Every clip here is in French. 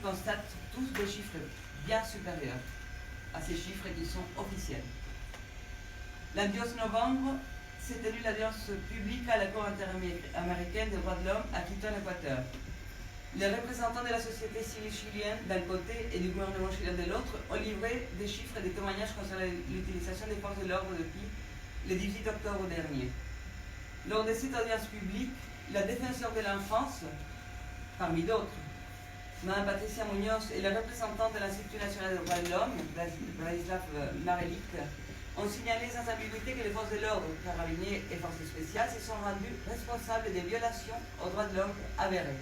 constatent tous des chiffres bien supérieurs à ces chiffres qui sont officiels. Le 10 novembre, s'est tenue l'audience publique à la Cour interaméricaine des droits de l'homme à Quito, en Équateur. Les représentants de la société civile chilienne d'un côté et du gouvernement chilien de l'autre ont livré des chiffres et des témoignages concernant l'utilisation des forces de l'ordre depuis le 18 octobre dernier. Lors de cette audience publique, la défenseure de l'enfance, parmi d'autres, Mme Patricia Muñoz et les représentants de l'Institut national des droits de l'homme, Vladislav Marelik, ont signalé sans ambiguïté que les forces de l'ordre, carabiniers et forces spéciales, se sont rendues responsables des violations aux droits de l'homme avérées.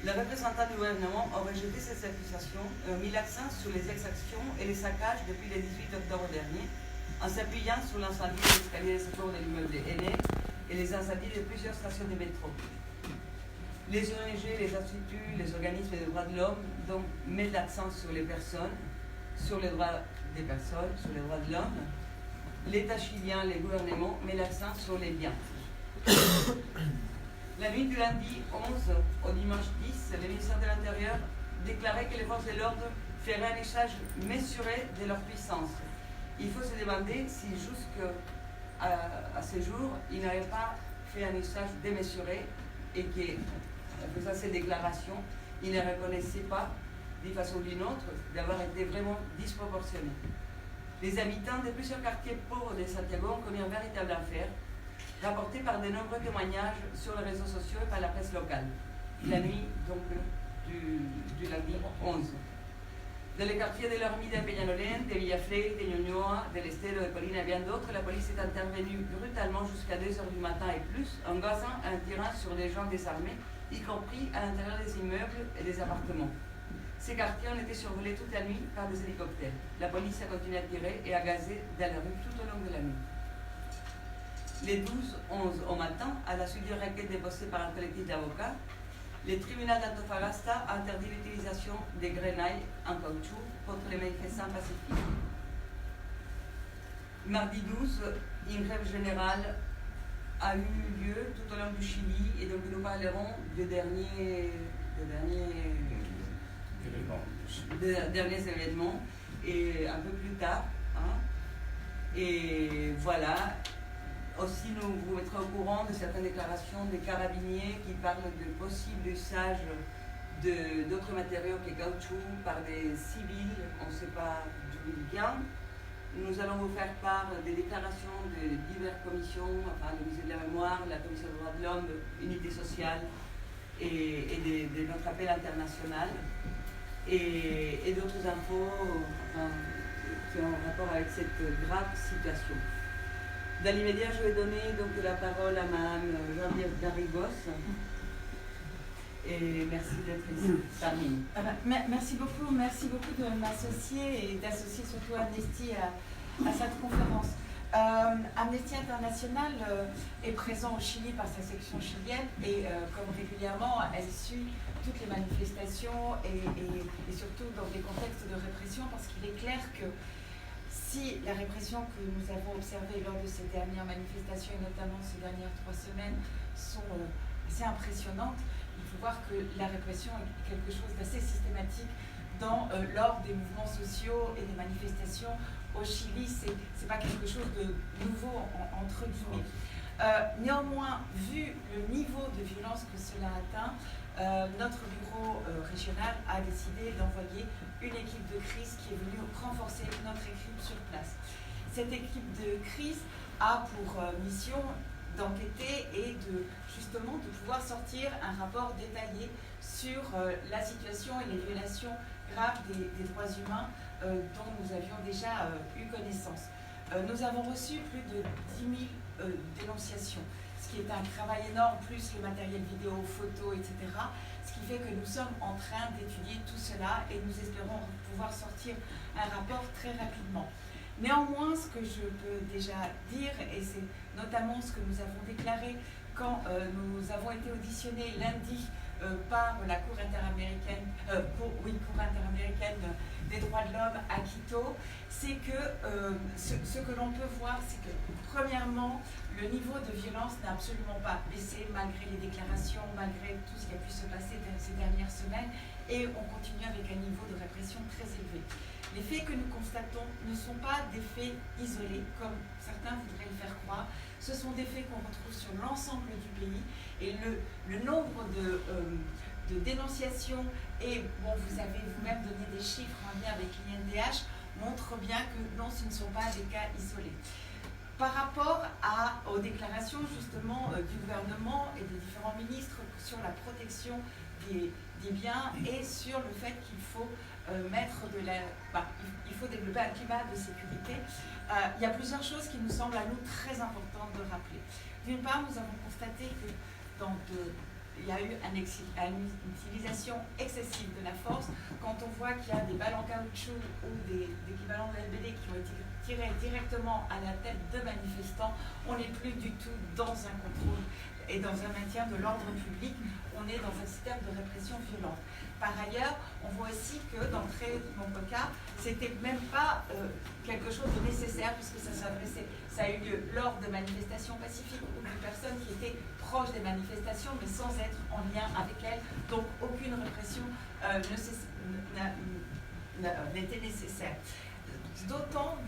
Les représentants du gouvernement ont rejeté ces accusations et ont mis l'accent sur les exactions et les saccages depuis le 18 octobre dernier, en s'appuyant sur l'incendie de l'escalier de secours de l'immeuble de Aînés et les incendies de plusieurs stations de métro. Les ONG, les instituts, les organismes des droits de l'homme donc mettent l'accent sur les personnes, sur les droits des personnes, sur les droits de l'homme. L'État chilien, les gouvernements mettent l'accent sur les biens. La nuit du lundi 11 au dimanche 10, le ministère de l'Intérieur déclarait que les forces de l'ordre feraient un usage mesuré de leur puissance. Il faut se demander si jusqu'à ce jour, ils n'avaient pas fait un usage démesuré et que, faisant ces déclarations, ils ne reconnaissaient pas, d'une façon ou d'une autre, d'avoir été vraiment disproportionnés. Les habitants de plusieurs quartiers pauvres de Santiago ont commis un véritable affaire, rapporté par de nombreux témoignages sur les réseaux sociaux et par la presse locale, la nuit donc du lundi 11. Dans les quartiers de l'Ormida, de Peñalolén, de Villafleur, de Ñuñoa, de l'Estero, de Colina et bien d'autres, la police est intervenue brutalement jusqu'à 2 h du matin et plus, en gazant et en tirant sur des gens désarmés, y compris à l'intérieur des immeubles et des appartements. Ces quartiers ont été survolés toute la nuit par des hélicoptères. La police a continué à tirer et à gazer dans la rue tout au long de la nuit. Les 12-11 au matin, à la suite d'une requête déposée par un collectif d'avocats, le tribunal d'Antofagasta a interdit l'utilisation des grenailles en caoutchouc contre les manifestants pacifiques. Mardi 12, une grève générale a eu lieu tout au long du Chili et donc nous parlerons des derniers événements et un peu plus tard. Et voilà. Aussi, nous vous mettrons au courant de certaines déclarations des carabiniers qui parlent de possible usage d'autres matériaux que caoutchouc par des civils, on ne sait pas d'où ils viennent. Nous allons vous faire part des déclarations de diverses commissions, enfin le musée de la mémoire, la commission des droits de l'homme, unité sociale et de notre appel international et d'autres infos qui ont rapport avec cette grave situation. Dans l'immédiat, je vais donner donc la parole à Mme Geneviève Garrigos. Et merci d'être ici parmi nous. Merci beaucoup de m'associer et d'associer surtout Amnesty à cette conférence. Amnesty International est présent au Chili par sa section chilienne et comme régulièrement, elle suit toutes les manifestations et surtout dans des contextes de répression parce qu'il est clair que si la répression que nous avons observée lors de ces dernières manifestations et notamment ces dernières 3 semaines sont assez impressionnantes, il faut voir que la répression est quelque chose d'assez systématique lors des mouvements sociaux et des manifestations au Chili. C'est pas quelque chose de nouveau entre guillemets. Néanmoins, vu le niveau de violence que cela atteint, notre bureau régional a décidé d'envoyer une équipe de crise qui est venue renforcer notre équipe sur place. Cette équipe de crise a pour mission d'enquêter et justement de pouvoir sortir un rapport détaillé sur la situation et les violations graves des droits humains dont nous avions déjà eu connaissance. Nous avons reçu plus de 10 000 dénonciations, ce qui est un travail énorme, plus le matériel vidéo, photo, etc. Ce qui fait que nous sommes en train d'étudier tout cela et nous espérons pouvoir sortir un rapport très rapidement. Néanmoins, ce que je peux déjà dire, et c'est notamment ce que nous avons déclaré quand nous avons été auditionnés lundi par la Cour interaméricaine des droits de l'homme à Quito, c'est que ce que l'on peut voir, c'est que premièrement, le niveau de violence n'a absolument pas baissé malgré les déclarations, malgré tout ce qui a pu se passer ces dernières semaines, et on continue avec un niveau de répression très élevé. Les faits que nous constatons ne sont pas des faits isolés, comme certains voudraient le faire croire. Ce sont des faits qu'on retrouve sur l'ensemble du pays, et le nombre de dénonciations, et bon, vous avez vous-même donné des chiffres en lien avec l'INDH, montrent bien que non, ce ne sont pas des cas isolés. Par rapport aux déclarations justement du gouvernement et des différents ministres sur la protection des biens et sur le fait qu'il faut il faut développer un climat de sécurité, il y a plusieurs choses qui nous semblent à nous très importantes de rappeler. D'une part, nous avons constaté que il y a eu une utilisation excessive de la force. Quand on voit qu'il y a des balles en caoutchouc ou des équivalents de LBD qui ont été tirés directement à la tête de manifestants, on n'est plus du tout dans un contrôle et dans un maintien de l'ordre public, on est dans un système de répression violente. Par ailleurs, on voit aussi que dans de très nombreux cas, c'était même pas quelque chose de nécessaire puisque ça a eu lieu lors de manifestations pacifiques ou de personnes qui étaient proches des manifestations mais sans être en lien avec elles. Donc aucune répression n'était nécessaire. D'autant,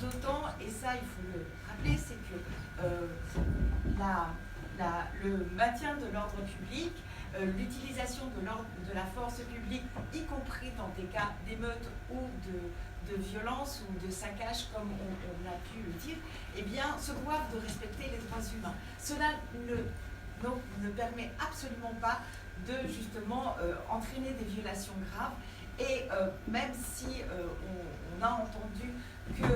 et ça il faut le rappeler, c'est que le maintien de l'ordre public, l'utilisation de la force publique, y compris dans des cas d'émeute ou de violence ou de saccage, comme on a pu le dire, eh bien, se doivent de respecter les droits humains. Cela ne permet absolument pas de, justement, entraîner des violations graves. Et même si on a entendu qu'il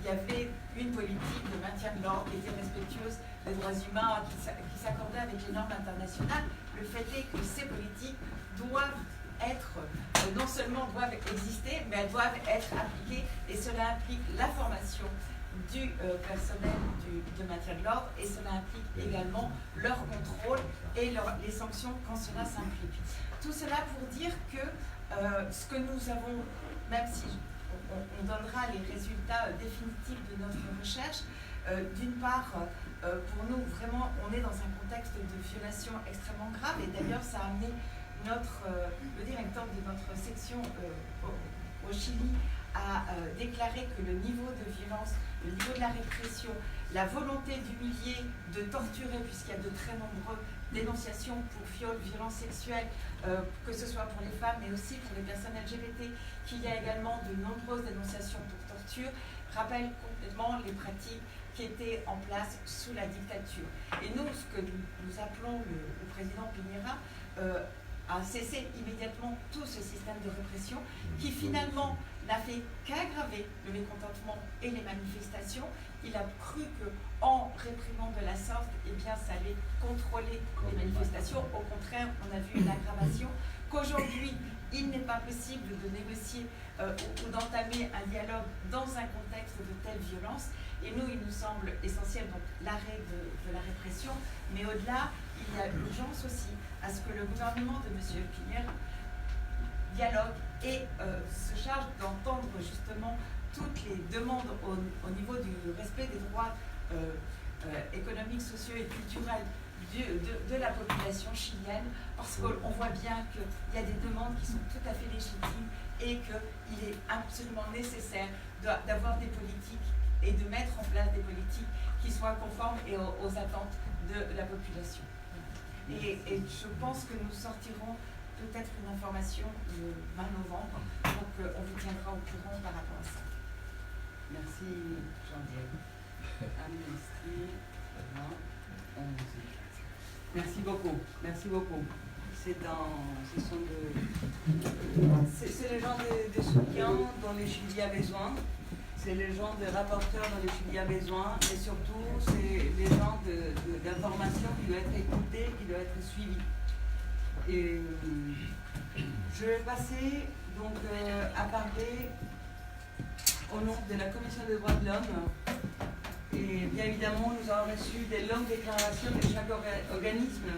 y avait une politique de maintien de l'ordre qui était respectueuse des droits humains, qui s'accordait avec les normes internationales, le fait est que ces politiques doivent être, non seulement doivent exister, mais elles doivent être appliquées, et cela implique la formation du personnel de maintien de l'ordre, et cela implique également leur contrôle et les sanctions quand cela s'implique. Tout cela pour dire que ce que nous avons, même si on donnera les résultats définitifs de notre recherche, d'une part, pour nous, vraiment, on est dans un contexte de violation extrêmement grave, et d'ailleurs, ça a amené le directeur de notre section au Chili à déclarer que le niveau de violence, le niveau de la répression, la volonté d'humilier, de torturer, puisqu'il y a de très nombreuses dénonciations pour viol, violences sexuelles, que ce soit pour les femmes, mais aussi pour les personnes LGBT, qu'il y a également de nombreuses dénonciations pour torture, rappellent complètement les pratiques qui étaient en place sous la dictature. Et nous, ce que nous appelons le président Piñera, a cessé immédiatement tout ce système de répression qui finalement n'a fait qu'aggraver le mécontentement et les manifestations. Il a cru qu'en réprimant de la sorte, eh bien, ça allait contrôler les manifestations. Au contraire, on a vu une aggravation. Qu'aujourd'hui, il n'est pas possible de négocier ou d'entamer un dialogue dans un contexte de telle violence. Et nous, il nous semble essentiel donc l'arrêt de la répression, mais au-delà, il y a urgence aussi à ce que le gouvernement de M. Piñera dialogue et se charge d'entendre justement toutes les demandes au niveau du respect des droits économiques, sociaux et culturels de la population chilienne, parce qu'on voit bien qu'il y a des demandes qui sont tout à fait légitimes et qu'il est absolument nécessaire d'avoir des politiques et de mettre en place des politiques qui soient conformes aux attentes de la population. Et je pense que nous sortirons peut-être une information le 20 novembre, donc on vous tiendra au courant par rapport à ça. Merci Jean-Diego. Merci beaucoup, merci beaucoup. C'est le genre de soutien dont le Chili a besoin. C'est le genre de rapporteur dont le Chili a besoin, et surtout, c'est les gens d'information qui doivent être écoutés, qui doivent être suivis. Et je vais passer donc à parler au nom de la Commission des droits de l'homme. Et bien évidemment, nous avons reçu des longues déclarations de chaque organisme.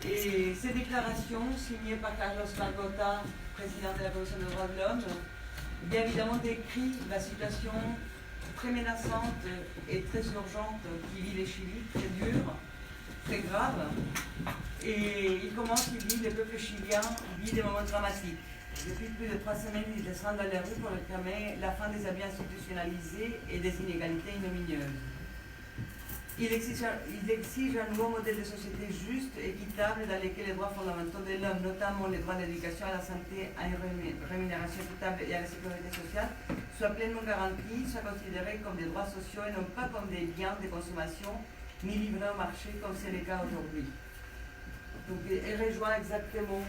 Et ces déclarations, signées par Carlos Margota, président de la Commission des droits de l'homme, bien évidemment décrit la situation très menaçante et très urgente qui vit le Chili, très dure, très grave. Et il commence, il dit, le peuple chilien vit des moments dramatiques. Depuis plus de 3 semaines, ils descendent dans les rues pour réclamer la fin des abus institutionnalisés et des inégalités ignominieuses. Il exige un nouveau modèle de société juste, équitable, dans lequel les droits fondamentaux de l'homme, notamment les droits d'éducation à la santé, à une rémunération équitable et à la sécurité sociale, soient pleinement garantis, soient considérés comme des droits sociaux et non pas comme des biens de consommation, ni livrés au marché comme c'est le cas aujourd'hui. Donc, elle rejoint exactement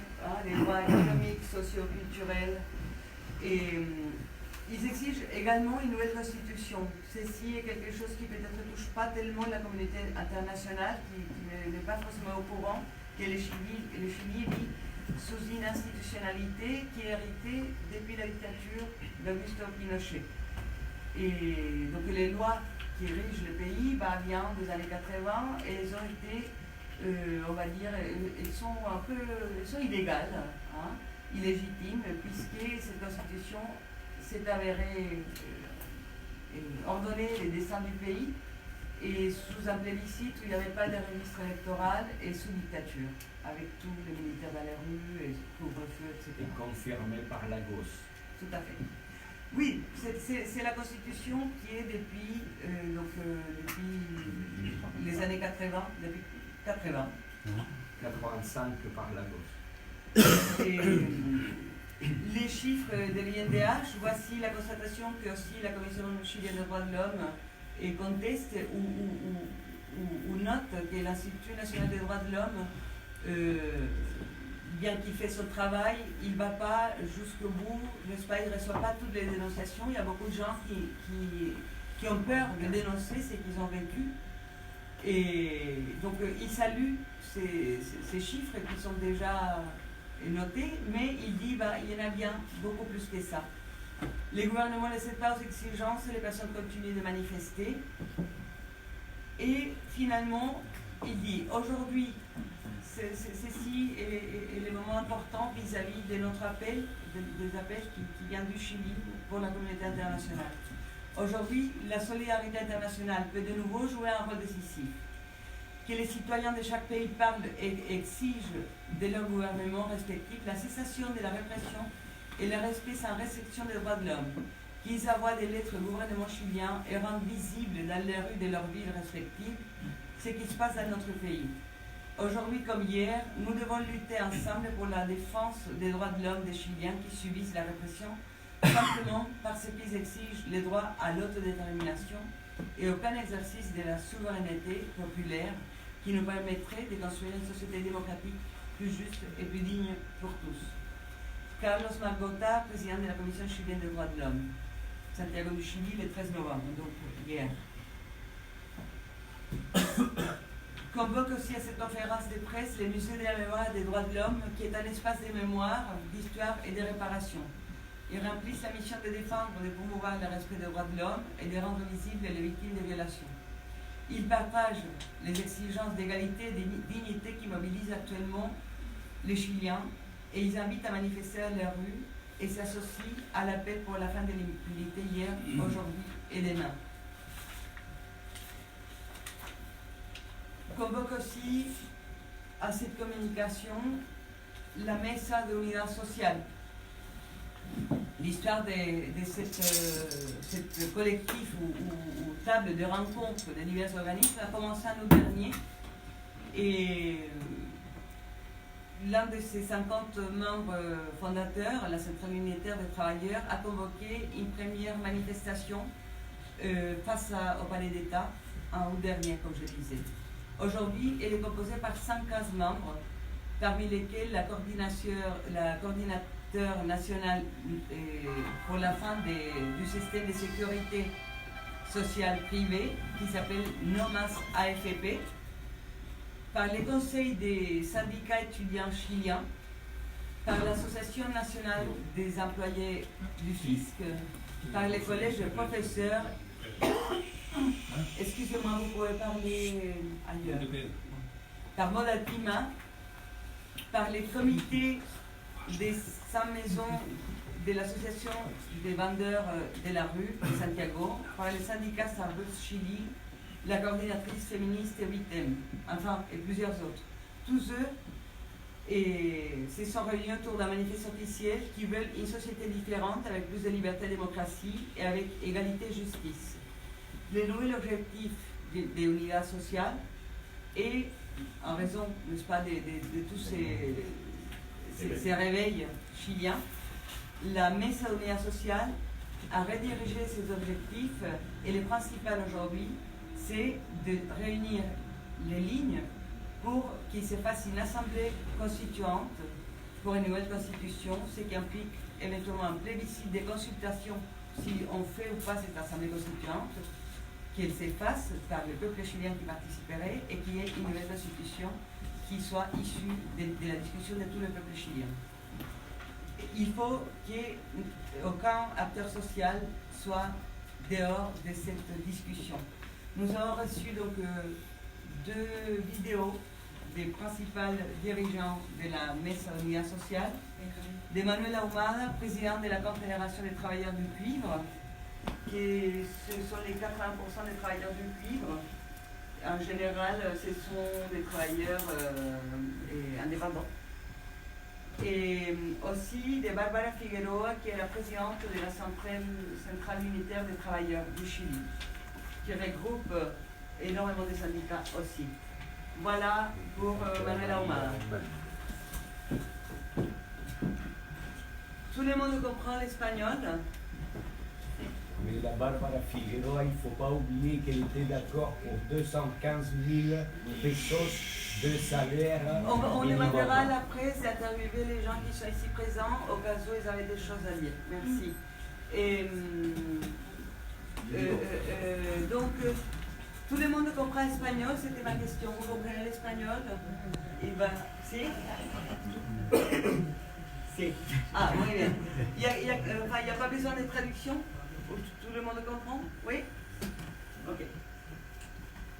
les droits économiques, socio-culturels. Et ils exigent également une nouvelle constitution. Ceci est quelque chose qui peut-être ne touche pas tellement la communauté internationale, qui n'est pas forcément au courant, que le Chili vit sous une institutionnalité qui est héritée depuis la dictature d'Augusto Pinochet. Et donc les lois qui régissent le pays viennent des années 80 et elles ont été, on va dire, elles sont illégales, illégitimes, puisque cette constitution s'est avérée ordonner les destins du pays et sous un plébiscite où il n'y avait pas de registre électoral et sous dictature, avec tous les militaires dans les rues et couvre-feu, etc. Et confirmé par Lagos. Tout à fait. Oui, c'est la constitution qui est depuis les années 80, depuis 80. 85 par Lagos. Et, les chiffres de l'INDH, voici la constatation que aussi la Commission chilienne des droits de l'homme conteste ou note que l'Institut national des droits de l'homme, bien qu'il fait son travail, il ne va pas jusqu'au bout, n'est-ce pas, il ne reçoit pas toutes les dénonciations. Il y a beaucoup de gens qui ont peur de dénoncer ce qu'ils ont vécu. Et donc il salue ces chiffres qui sont déjà noté, mais il dit il y en a bien beaucoup plus que ça. Les gouvernements ne cèdent pas aux exigences, les personnes continuent de manifester. Et finalement, il dit aujourd'hui, ceci est le moment important vis-à-vis de notre appel, des appels qui viennent du Chili pour la communauté internationale. Aujourd'hui, la solidarité internationale peut de nouveau jouer un rôle décisif. Que les citoyens de chaque pays parlent et exigent de leur gouvernement respectif la cessation de la répression et le respect sans restriction des droits de l'homme, qu'ils envoient des lettres au gouvernement chilien et rendent visible dans les rues de leurs villes respectives ce qui se passe dans notre pays. Aujourd'hui comme hier, nous devons lutter ensemble pour la défense des droits de l'homme des Chiliens qui subissent la répression simplement parce qu'ils exigent le droit à l'autodétermination et au plein exercice de la souveraineté populaire qui nous permettrait de construire une société démocratique plus juste et plus digne pour tous. Carlos Margota, président de la Commission chilienne des droits de l'homme, Santiago du Chili, le 13 novembre, donc hier. Convoque aussi à cette conférence de presse le Musée de la mémoire et des droits de l'homme, qui est un espace de mémoire, d'histoire et de réparation. Ils remplissent la mission de défendre et de promouvoir le respect des droits de l'homme et de rendre visibles les victimes de violations. Ils partagent les exigences d'égalité et de dignité qui mobilisent actuellement les Chiliens et ils invitent à manifester dans les rues et s'associent à l'appel pour la fin de l'impunité hier, aujourd'hui et demain. Convoque aussi à cette communication la Mesa de Unidad Social. L'histoire de cette collectif ou table de rencontre de divers organismes a commencé en août dernier et l'un de ses 50 membres fondateurs, la Centrale unitaire des travailleurs, a convoqué une première manifestation face au Palais d'État en août dernier, comme je disais. Aujourd'hui, elle est composée par 115 membres, parmi lesquels la coordinateur national pour la fin du système de sécurité sociale privée, qui s'appelle NOMAS AFP, par les conseils des syndicats étudiants chiliens, par l'Association nationale des employés du fisc, par les collèges de professeurs. Excusez-moi, vous pouvez parler ailleurs. Par Modal Pima, par les comités des 100 maisons de l'association des vendeurs de la rue de Santiago, par le syndicat Starbucks Chili, la coordinatrice féministe 8M, enfin, et plusieurs autres. Tous eux se sont réunis autour d'un manifeste officiel qui veulent une société différente avec plus de liberté et démocratie et avec égalité et justice. Le nouvel objectif de l'unité sociale et en raison, n'est-ce pas, de tous ces réveils chiliens, la Mesa de l'Unidad Social a redirigé ses objectifs et le principal aujourd'hui, c'est de réunir les lignes pour qu'il se fasse une assemblée constituante pour une nouvelle constitution, ce qui implique éventuellement un plébiscite de consultation si on fait ou pas cette assemblée constituante, qu'elle se fasse par le peuple chilien qui participerait et qu'il y ait une nouvelle constitution qui soit issue de la discussion de tout le peuple chilien. Il faut qu'aucun acteur social soit dehors de cette discussion. Nous avons reçu donc 2 vidéos des principaux dirigeants de la Mesa de l'Unidad Social, de Manuel Ahumada, président de la Confédération des travailleurs du cuivre, qui ce sont les 80% des travailleurs du cuivre. En général, ce sont des travailleurs indépendants. Et aussi de Barbara Figueroa, qui est la présidente de la Centrale unitaire des travailleurs du Chili, qui regroupe énormément de syndicats aussi. Voilà pour Manuel Ahumada. Tout le monde comprend l'espagnol? Mais la Barbara Figueroa, il ne faut pas oublier qu'elle était d'accord pour 215 000 pesos de salaire. On demandera à la presse d'interviewer les gens qui sont ici présents au cas où ils avaient des choses à dire. Merci. Et, donc, tout le monde comprend l'espagnol, c'était ma question. Vous comprenez l'espagnol? Et ben, si? Si. Ah, muy bien. Il n'y a pas besoin de traduction? ¿Tout le monde comprend? Oui? Ok.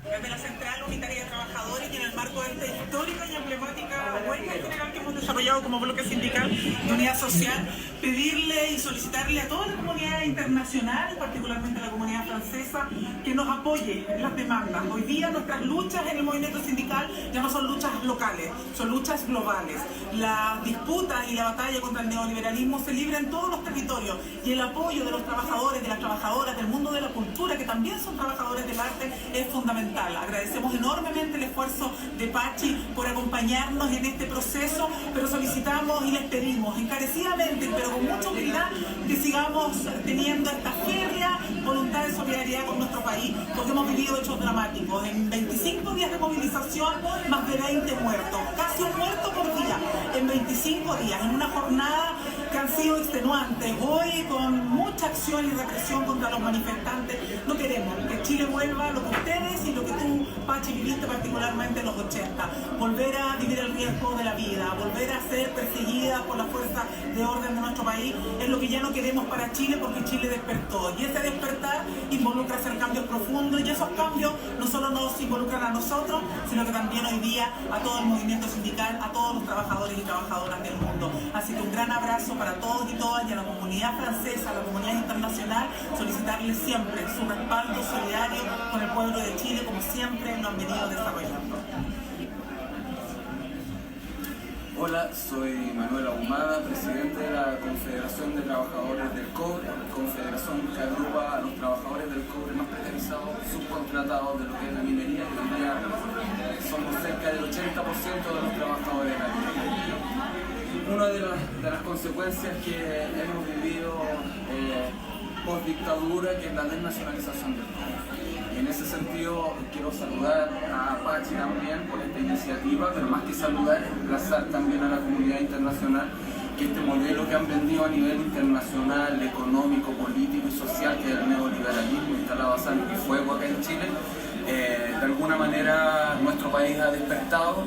Desde la Central Unitaria de Trabajadores y en el marco de esta histórica y emblemática huelga general que hemos desarrollado como bloque sindical de unidad social, pedirle y solicitarle a toda la comunidad internacional, particularmente a la comunidad francesa, que nos apoye en las demandas. Hoy día nuestras luchas en el movimiento sindical ya no son luchas locales, son luchas globales. Las disputas y la batalla contra el neoliberalismo se libra en todos los territorios y el apoyo de los trabajadores, de las trabajadoras, del mundo de la cultura, que también son trabajadores del arte, es fundamental. Agradecemos enormemente el esfuerzo de Pachi por acompañarnos en este proceso, pero solicitamos y les pedimos encarecidamente, pero con mucha humildad, que sigamos teniendo esta férrea voluntad de solidaridad con nuestro país, porque hemos vivido hechos dramáticos. En 25 días de movilización, más de 20 muertos, casi un muerto por día, en 25 días, en una jornada que han sido extenuantes. Hoy, con mucha acción y represión contra los manifestantes, no queremos que Chile vuelva a lo que ustedes y lo que tú, Pachi, viviste particularmente en los 80. Volver a vivir el riesgo de la vida, volver a ser perseguida por la fuerza de orden de nuestro país, es lo que ya no queremos para Chile, porque Chile despertó. Y ese despertar involucra hacer cambios profundos, y esos cambios no solo nos involucran a nosotros, sino que también hoy día a todo el movimiento sindical, a todos los trabajadores y trabajadoras del mundo. Así que un gran abrazo para todos y todas, y a la comunidad francesa, a la comunidad internacional, solicitarles siempre su respaldo solidario con el pueblo de Chile, como siempre lo han venido desarrollando. Hola, soy Manuel Ahumada, presidente de la Confederación de Trabajadores del Cobre, confederación que agrupa a los trabajadores del cobre más precarizados, subcontratados de lo que es la minería, y hoy día somos cerca del 80% de los trabajadores de la minería. Una de las consecuencias que hemos vivido post dictadura, que es la desnacionalización del cobre. En ese sentido, quiero saludar a Pachi también por esta iniciativa, pero más que saludar, emplazar también a la comunidad internacional que este modelo que han vendido a nivel internacional, económico, político y social, que es el neoliberalismo instalado a sangre y fuego acá en Chile, de alguna manera nuestro país ha despertado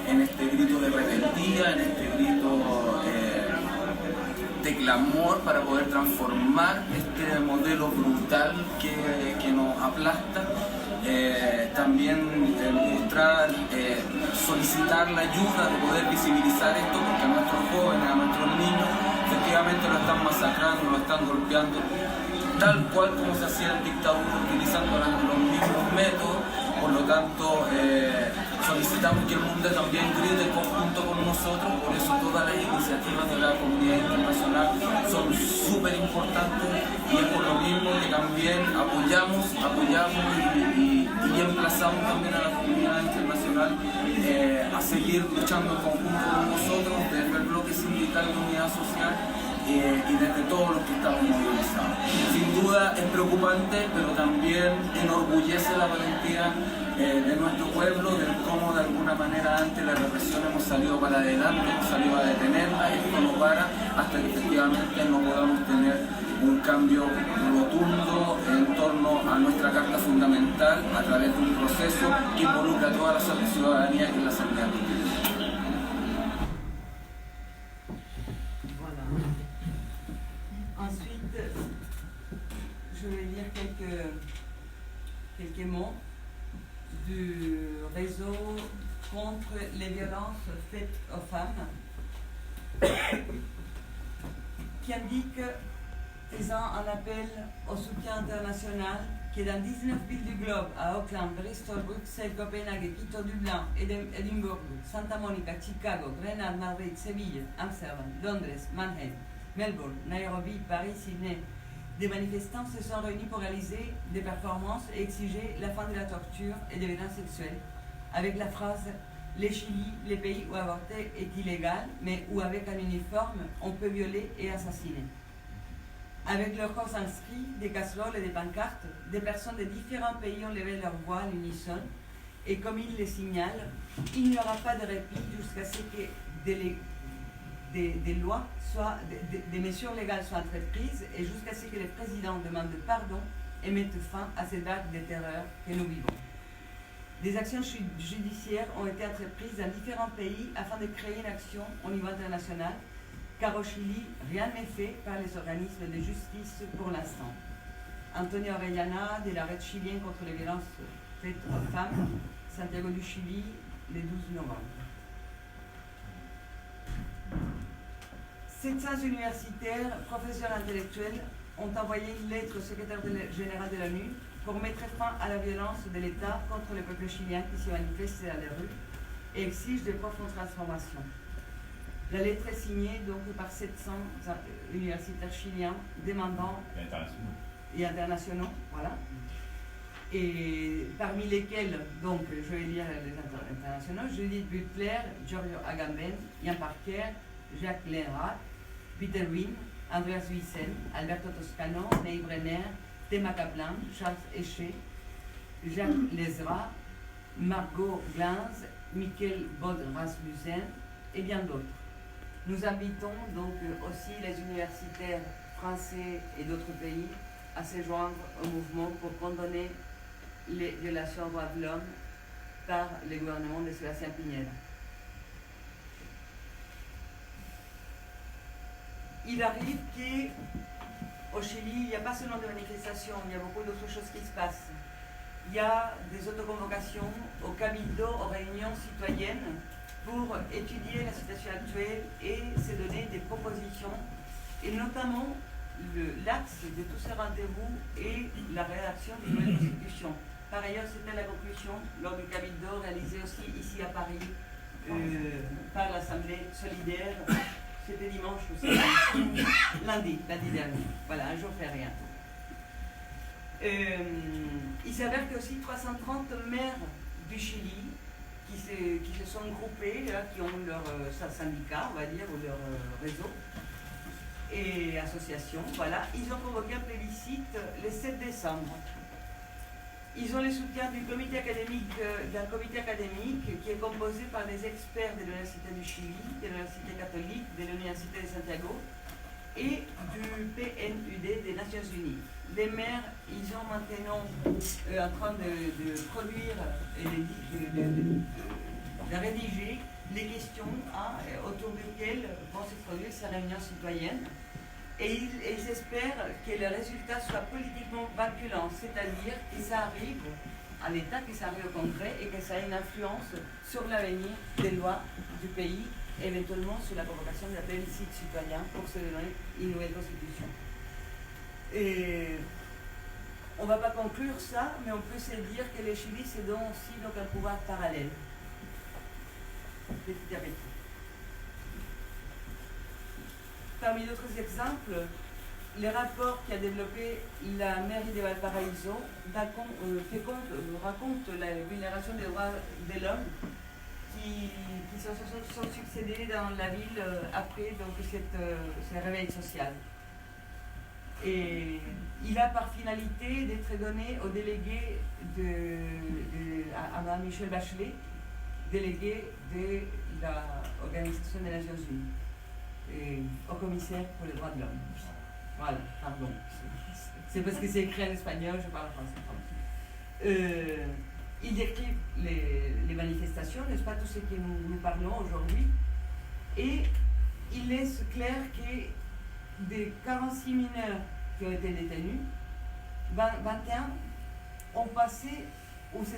en este grito de rebeldía, en este grito de clamor para poder transformar este modelo brutal que nos aplasta también mostrar, solicitar la ayuda de poder visibilizar esto, porque a nuestros jóvenes, a nuestros niños, efectivamente lo están masacrando, lo están golpeando, tal cual como se hacía en dictadura, utilizando los mismos métodos. Por lo tanto, solicitamos que el mundo también grite conjunto con nosotros. Por eso todas las iniciativas de la comunidad internacional son súper importantes, y es por lo mismo que también apoyamos y emplazamos también a la comunidad internacional a seguir luchando en conjunto con nosotros desde el bloque sindical de unidad social y desde todos los que estamos movilizados. Sin duda es preocupante, pero también enorgullece la valentía de nuestro pueblo, de cómo de alguna manera ante la represión hemos salido para adelante, hemos salido a detenerla. Esto no para hasta que efectivamente no podamos tener un cambio rotundo en torno a nuestra Carta Fundamental a través de un proceso que involucra a toda la ciudadanía, que es la Asamblea Constituyente. Voilà. Ensuite, je vais lire quelques mots du réseau contre les violences faites aux femmes, qui indique, faisant un appel au soutien international, que dans 19 villes du globe, à Auckland, Bristol, Bruxelles, Copenhague, Quito, Dublin, Édimbourg, Santa Monica, Chicago, Grenade, Madrid, Séville, Amsterdam, Londres, Mannheim, Melbourne, Nairobi, Paris, Sydney, des manifestants se sont réunis pour réaliser des performances et exiger la fin de la torture et des violences sexuelles, avec la phrase « Les Chili, les pays où avorter est illégal, mais où avec un uniforme, on peut violer et assassiner ». Avec leurs corps inscrits, des casseroles et des pancartes, des personnes de différents pays ont levé leur voix à l'unisson, et comme ils le signalent, il n'y aura pas de répit jusqu'à ce que des lois des mesures légales soient entreprises et jusqu'à ce que le président demande pardon et mette fin à ces vagues de terreur que nous vivons. Des actions judiciaires ont été entreprises dans différents pays afin de créer une action au niveau international, car au Chili, rien n'est fait par les organismes de justice pour l'instant. Antonio Orellana, de la Red chilienne contre les violences faites aux femmes, Santiago du Chili, le 12 novembre. 700 universitaires, professeurs intellectuels ont envoyé une lettre au secrétaire général de l'ONU pour mettre fin à la violence de l'État contre le peuple chilien qui se manifeste dans les rues et exige de profondes transformations. La lettre est signée donc par 700 universitaires chiliens demandant et internationaux, voilà. Et parmi lesquels, donc, je vais lire les internationaux, Judith Butler, Giorgio Agamben, Ian Parker, Jacques Lenrat, Peter Wynne, Andreas Wiesen, Alberto Toscano, Ney Brenner, Tema Kaplan, Charles Escher, Jacques Lezra, Margot Glanz, Mikkel Bod Rasmussen et bien d'autres. Nous invitons donc aussi les universitaires français et d'autres pays à se joindre au mouvement pour condamner les violations des droits de l'homme par le gouvernement de Sébastien Piñera. Il arrive qu'au Chili, il n'y a pas seulement de manifestations, il y a beaucoup d'autres choses qui se passent. Il y a des autoconvocations au Cabildo, aux réunions citoyennes, pour étudier la situation actuelle et se donner des propositions, et notamment l'axe de tous ces rendez-vous et la rédaction d'une nouvelle constitution. Par ailleurs, c'était la conclusion lors du Cabildo réalisé aussi ici à Paris par l'Assemblée solidaire. C'était dimanche aussi, lundi dernier. Voilà, un jour férié. Il s'avère que aussi 330 maires du Chili qui se sont groupés, là, qui ont leur syndicat, on va dire, ou leur réseau et association. Voilà, ils ont convoqué un plébiscite le 7 décembre. Ils ont le soutien d'un comité académique qui est composé par des experts de l'Université du Chili, de l'Université catholique, de l'Université de Santiago et du PNUD des Nations Unies. Les maires, ils sont maintenant en train de produire et de rédiger les questions autour desquelles vont se produire ces réunions citoyennes. Et ils espèrent que le résultat soit politiquement vinculant, c'est-à-dire que ça arrive à l'État, que ça arrive au Congrès et que ça a une influence sur l'avenir des lois du pays, éventuellement sur la convocation d'un plébiscite citoyen pour se donner une nouvelle constitution. Et on ne va pas conclure ça, mais on peut se dire que le Chili se donne aussi donc un pouvoir parallèle, petit à petit. Parmi d'autres exemples, les rapports qu'a développé la mairie de Valparaiso racontent la vulnération des droits de l'homme qui sont succédés dans la ville après donc, ce réveil social. Et il a par finalité d'être donné au délégué à Mme Michelle Bachelet, délégué de l'Organisation des Nations Unies, et au commissaire pour les droits de l'homme. Voilà, pardon. C'est parce que c'est écrit en espagnol, je parle français. Il décrit les manifestations, n'est-ce pas, tout ce que nous parlons aujourd'hui, et il laisse clair que des 46 mineurs qui ont été détenus, 21 ont passé ou se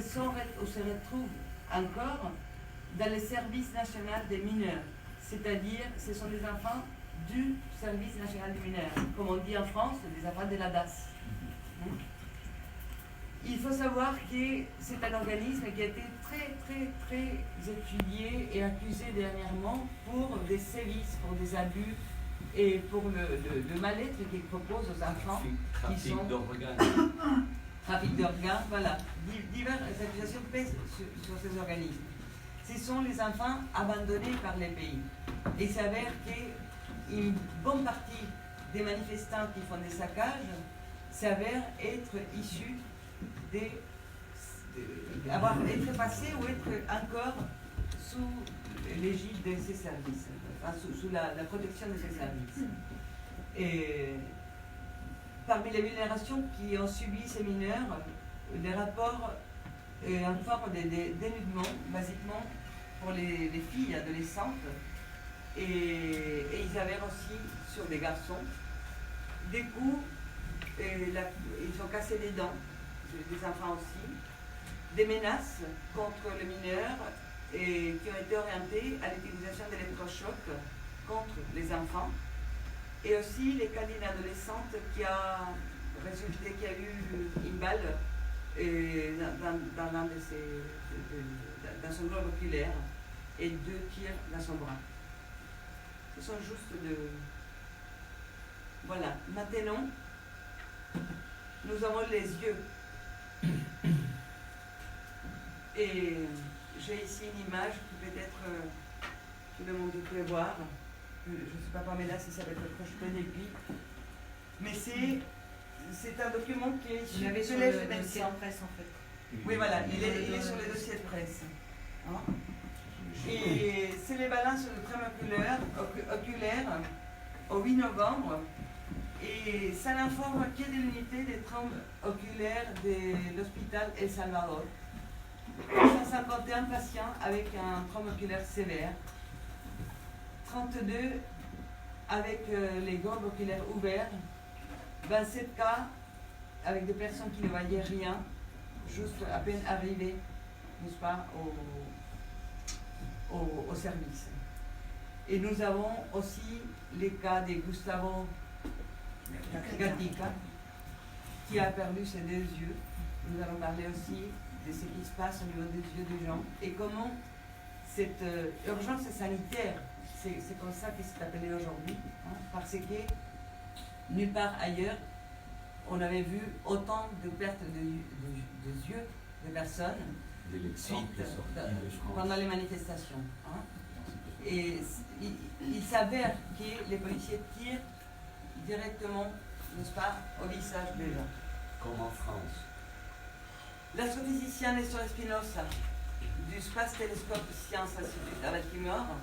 retrouvent encore dans le service national des mineurs, c'est-à-dire ce sont des enfants du service national des mineurs, comme on dit en France, des enfants de la DAS. Il faut savoir que c'est un organisme qui a été très étudié et accusé dernièrement pour des sévices, pour des abus et pour le mal-être qu'il propose aux enfants. Trafic d'organes. Trafic d'organes, voilà. Diverses accusations pèsent sur ces organismes. Ce sont les enfants abandonnés par les pays. Et il s'avère qu'une bonne partie des manifestants qui font des saccages s'avèrent être issus être passés ou être encore sous l'égide de ces services, enfin, sous la protection de ces services. Et parmi les vulnérations qui ont subi ces mineurs, des rapports informent des dénudements, basiquement pour les filles adolescentes, et ils avèrent aussi sur des garçons des coups, ils ont cassé les dents, des enfants aussi, des menaces contre les mineurs et qui ont été orientées à l'utilisation d'électrochocs contre les enfants, et aussi les cas d'une adolescente qui a eu une balle dans son globe oculaire et 2 tirs dans son bras. Ce sont juste de... Voilà. Maintenant, nous avons les yeux. Et j'ai ici une image qui peut-être tout le monde peut voir. Je ne sais pas Pamela si ça va être projeté depuis. Mais c'est un document qui est issu de le dossier de presse en fait. Oui voilà, il est sur le dossier de presse. Hein? Et c'est les balances de traume oculaire au 8 novembre. Et ça n'informe que de l'unité des traumes oculaires de l'hôpital El Salvador. 151 patients avec un trauma oculaire sévère, 32 avec les globes oculaires ouverts, 27 cas avec des personnes qui ne voyaient rien, juste à peine arrivées, n'est-ce pas, au service. Et nous avons aussi les cas de Gustavo Gatica, qui a perdu ses 2 yeux. Nous allons parler aussi de ce qui se passe au niveau des yeux des gens et comment cette urgence sanitaire, c'est comme ça que c'est appelé aujourd'hui, hein, parce que nulle part ailleurs on avait vu autant de pertes de yeux de personnes pendant les manifestations. Hein. Et il s'avère que les policiers tirent directement, n'est-ce pas, au visage des gens. Comme en France. L'astrophysicien Nestor Espinosa du Space Telescope Science Institute à Baltimore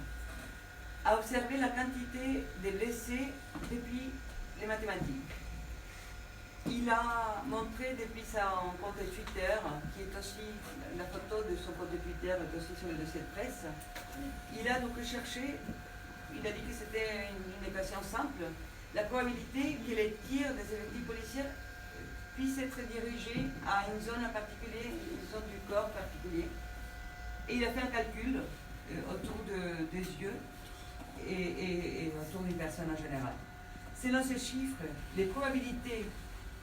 a observé la quantité de blessés depuis les mathématiques. Il a montré depuis son compte Twitter, qui est aussi, la photo de son compte Twitter est aussi sur le dossier de presse, il a donc cherché, il a dit que c'était une équation simple, la probabilité que les tirs des effectifs policiers puisse être dirigé à une zone en particulier, une zone du corps particulier. Et il a fait un calcul autour des yeux et autour d'une personne en général. Selon ces chiffres, les probabilités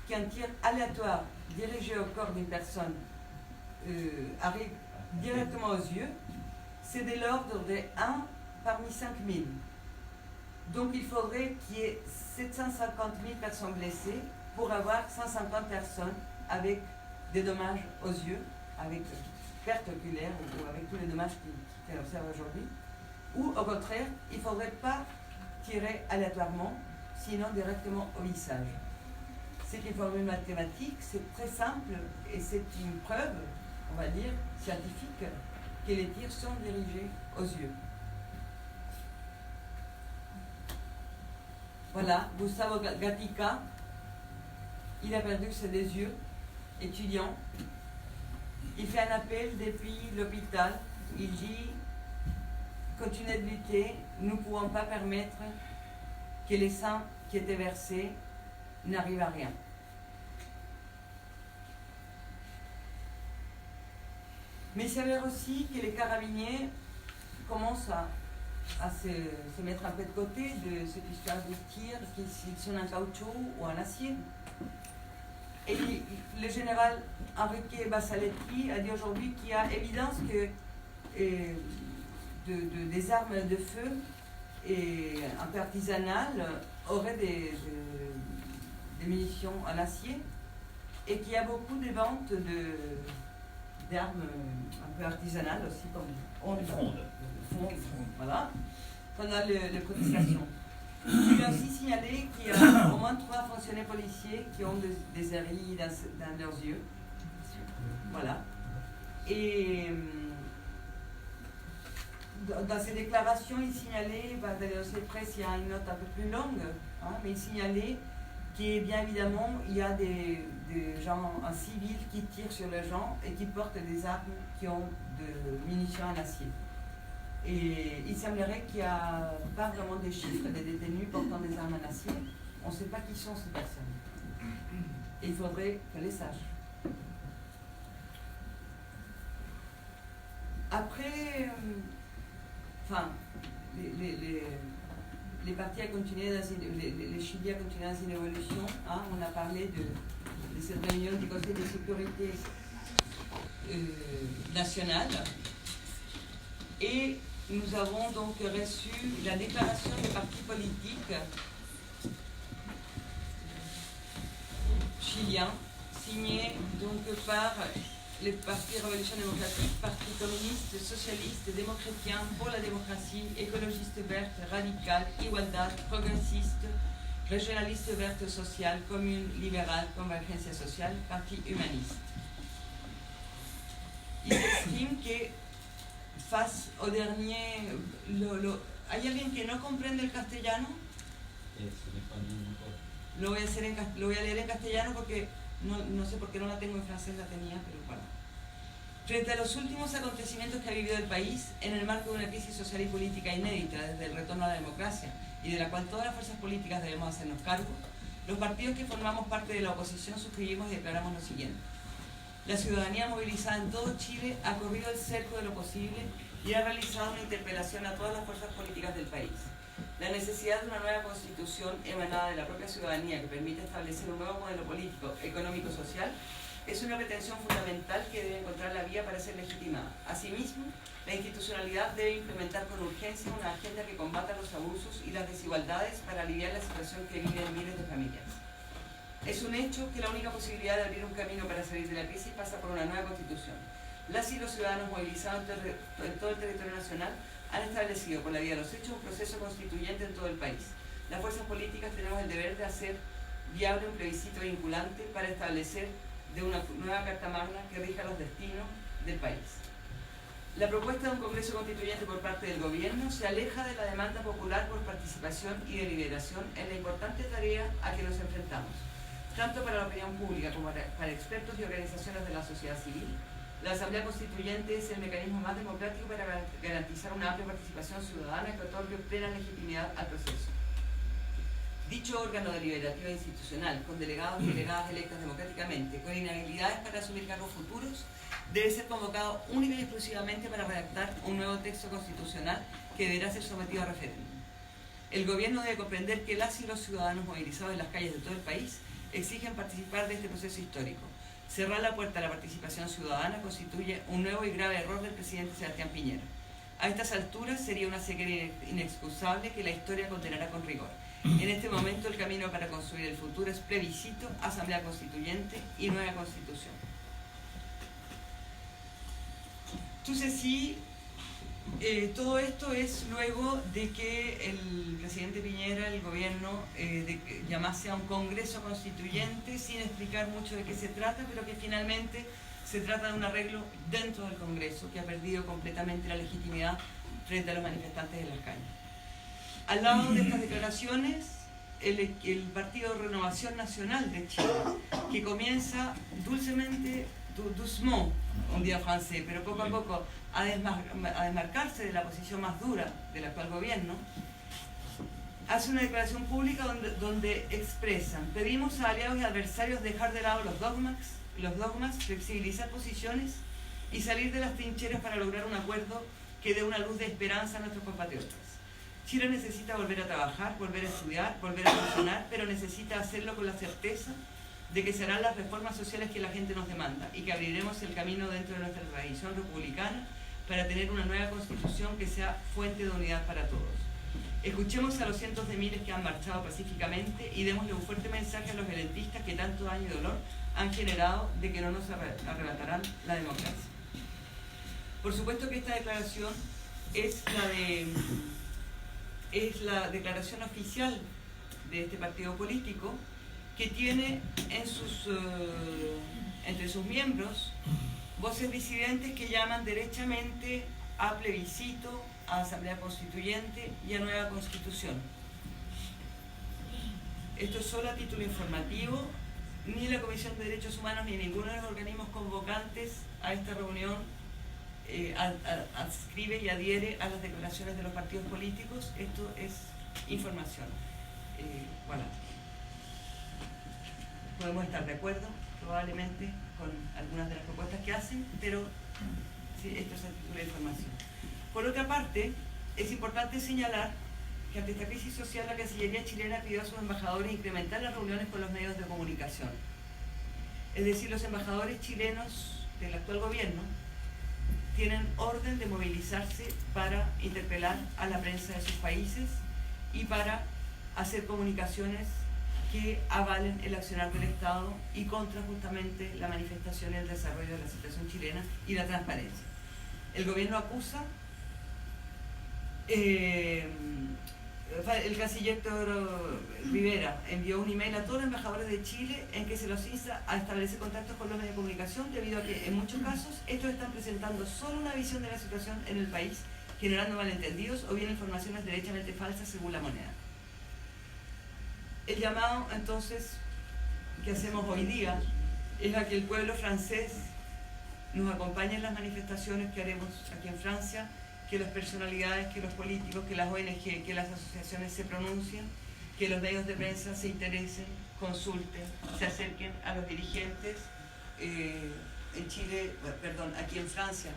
qu'un tir aléatoire dirigé au corps d'une personne arrive directement aux yeux, c'est de l'ordre de 1 parmi 5000. Donc il faudrait qu'il y ait 750 000 personnes blessées pour avoir 150 personnes avec des dommages aux yeux, avec perte oculaire ou avec tous les dommages qu'on observe aujourd'hui. Ou au contraire, il ne faudrait pas tirer aléatoirement, sinon directement au visage. C'est une formule mathématique, c'est très simple et c'est une preuve, on va dire, scientifique, que les tirs sont dirigés aux yeux. Voilà, Gustavo Gatica, il a perdu ses deux yeux, étudiant. Il fait un appel depuis l'hôpital. Il dit, continuez de lutter, nous ne pouvons pas permettre que les sangs qui étaient versés n'arrivent à rien. Mais il s'avère aussi que les carabiniers commencent à se mettre un peu de côté de cette histoire de tir, qu'ils sont en caoutchouc ou en acier. Et le général Enrique Basaletti a dit aujourd'hui qu'il y a évidence que des armes de feu un peu artisanales auraient des munitions en acier et qu'il y a beaucoup de ventes d'armes un peu artisanales aussi, comme on fronde, voilà, pendant les protestations. Il a aussi signalé qu'il y a au moins 3 fonctionnaires policiers qui ont des érilles dans leurs yeux. Voilà. Et dans ses déclarations, il signalait, dans les presse, il y a une note un peu plus longue, hein, mais il signalait que bien évidemment, il y a des gens en civil qui tirent sur les gens et qui portent des armes qui ont de munitions en acier. Et il semblerait qu'il n'y a pas vraiment des chiffres des détenus portant des armes en acier. On ne sait pas qui sont ces personnes. Et il faudrait qu'elles les sachent. Après, les partis ont continué les Chiliens ont continué dans une évolution. Hein. On a parlé de cette réunion du Conseil de sécurité nationale. Et nous avons donc reçu la déclaration des partis politiques chiliens, signée donc par les partis Révolution démocratique, Parti communiste, socialiste, démocratien, pour la démocratie, écologiste verte, radical, igualdad, progressiste, régionaliste verte sociale, commune, libérale, convergencia sociale, parti humaniste. Il estime que face au dernier... ¿Hay alguien que no comprende el castellano? Lo voy a leer en castellano porque no sé por qué no la tengo en francés, la tenía, pero bueno. Frente a los últimos acontecimientos que ha vivido el país, en el marco de una crisis social y política inédita desde el retorno a la democracia y de la cual todas las fuerzas políticas debemos hacernos cargo, los partidos que formamos parte de la oposición suscribimos y declaramos lo siguiente. La ciudadanía movilizada en todo Chile ha corrido el cerco de lo posible y ha realizado una interpelación a todas las fuerzas políticas del país. La necesidad de una nueva constitución emanada de la propia ciudadanía que permita establecer un nuevo modelo político, económico y social es una pretensión fundamental que debe encontrar la vía para ser legitimada. Asimismo, la institucionalidad debe implementar con urgencia una agenda que combata los abusos y las desigualdades para aliviar la situación que viven miles de familias. Es un hecho que la única posibilidad de abrir un camino para salir de la crisis pasa por una nueva constitución. Las y los ciudadanos movilizados en todo el territorio nacional han establecido por la vía de los hechos un proceso constituyente en todo el país. Las fuerzas políticas tenemos el deber de hacer viable un plebiscito vinculante para establecer de una nueva Carta Magna que rija los destinos del país. La propuesta de un Congreso Constituyente por parte del Gobierno se aleja de la demanda popular por participación y deliberación en la importante tarea a que nos enfrentamos, tanto para la opinión pública como para expertos y organizaciones de la sociedad civil. La Asamblea Constituyente es el mecanismo más democrático para garantizar una amplia participación ciudadana que otorgue plena legitimidad al proceso. Dicho órgano deliberativo institucional, con delegados y delegadas electas democráticamente, con inhabilidades para asumir cargos futuros, debe ser convocado única y exclusivamente para redactar un nuevo texto constitucional que deberá ser sometido a referéndum. El gobierno debe comprender que las y los ciudadanos movilizados en las calles de todo el país exigen participar de este proceso histórico. Cerrar la puerta a la participación ciudadana constituye un nuevo y grave error del presidente Sebastián Piñera. A estas alturas sería una ceguera inexcusable que la historia condenará con rigor. En este momento el camino para construir el futuro es plebiscito, asamblea constituyente y nueva constitución. Entonces sí, todo esto es luego de que el presidente Piñera, el gobierno, llamase a un congreso constituyente sin explicar mucho de qué se trata, pero que finalmente se trata de un arreglo dentro del Congreso que ha perdido completamente la legitimidad frente a los manifestantes en las calles. Al lado de estas declaraciones, el Partido Renovación Nacional de Chile, que comienza dulcemente, doucement, un día francés, pero poco a poco a desmarcarse de la posición más dura del actual gobierno, hace una declaración pública donde expresan: pedimos a aliados y adversarios dejar de lado los dogmas, flexibilizar posiciones y salir de las trincheras para lograr un acuerdo que dé una luz de esperanza a nuestros compatriotas. Chile necesita volver a trabajar, volver a estudiar, volver a funcionar, pero necesita hacerlo con la certeza de que se harán las reformas sociales que la gente nos demanda y que abriremos el camino dentro de nuestra tradición republicana para tener una nueva constitución que sea fuente de unidad para todos. Escuchemos a los cientos de miles que han marchado pacíficamente y démosle un fuerte mensaje a los violentistas que tanto daño y dolor han generado de que no nos arrebatarán la democracia. Por supuesto que esta declaración es la declaración oficial de este partido político, que tiene entre sus miembros voces disidentes que llaman derechamente a plebiscito, a asamblea constituyente y a nueva constitución. Esto es solo a título informativo. Ni la Comisión de Derechos Humanos ni ninguno de los organismos convocantes a esta reunión adscribe y adhiere a las declaraciones de los partidos políticos. Esto es información. Voilà. Podemos estar de acuerdo probablemente con algunas de las propuestas que hacen, pero sí, esto es a título de información. Por otra parte, es importante señalar que ante esta crisis social la Cancillería chilena pidió a sus embajadores incrementar las reuniones con los medios de comunicación. Es decir, los embajadores chilenos del actual gobierno tienen orden de movilizarse para interpelar a la prensa de sus países y para hacer comunicaciones que avalen el accionar del Estado y contra justamente la manifestación y el desarrollo de la situación chilena y la transparencia. El gobierno acusa, el canciller Teodoro Rivera envió un email a todos los embajadores de Chile en que se los insta a establecer contactos con los medios de comunicación, debido a que en muchos casos estos están presentando solo una visión de la situación en el país, generando malentendidos o bien informaciones derechamente falsas según la moneda. El llamado, entonces, que hacemos hoy día es a que el pueblo francés nos acompañe en las manifestaciones que haremos aquí en Francia, que las personalidades, que los políticos, que las ONG, que las asociaciones se pronuncien, que los medios de prensa se interesen, consulten, se acerquen a los dirigentes. En Chile, perdón, aquí en Francia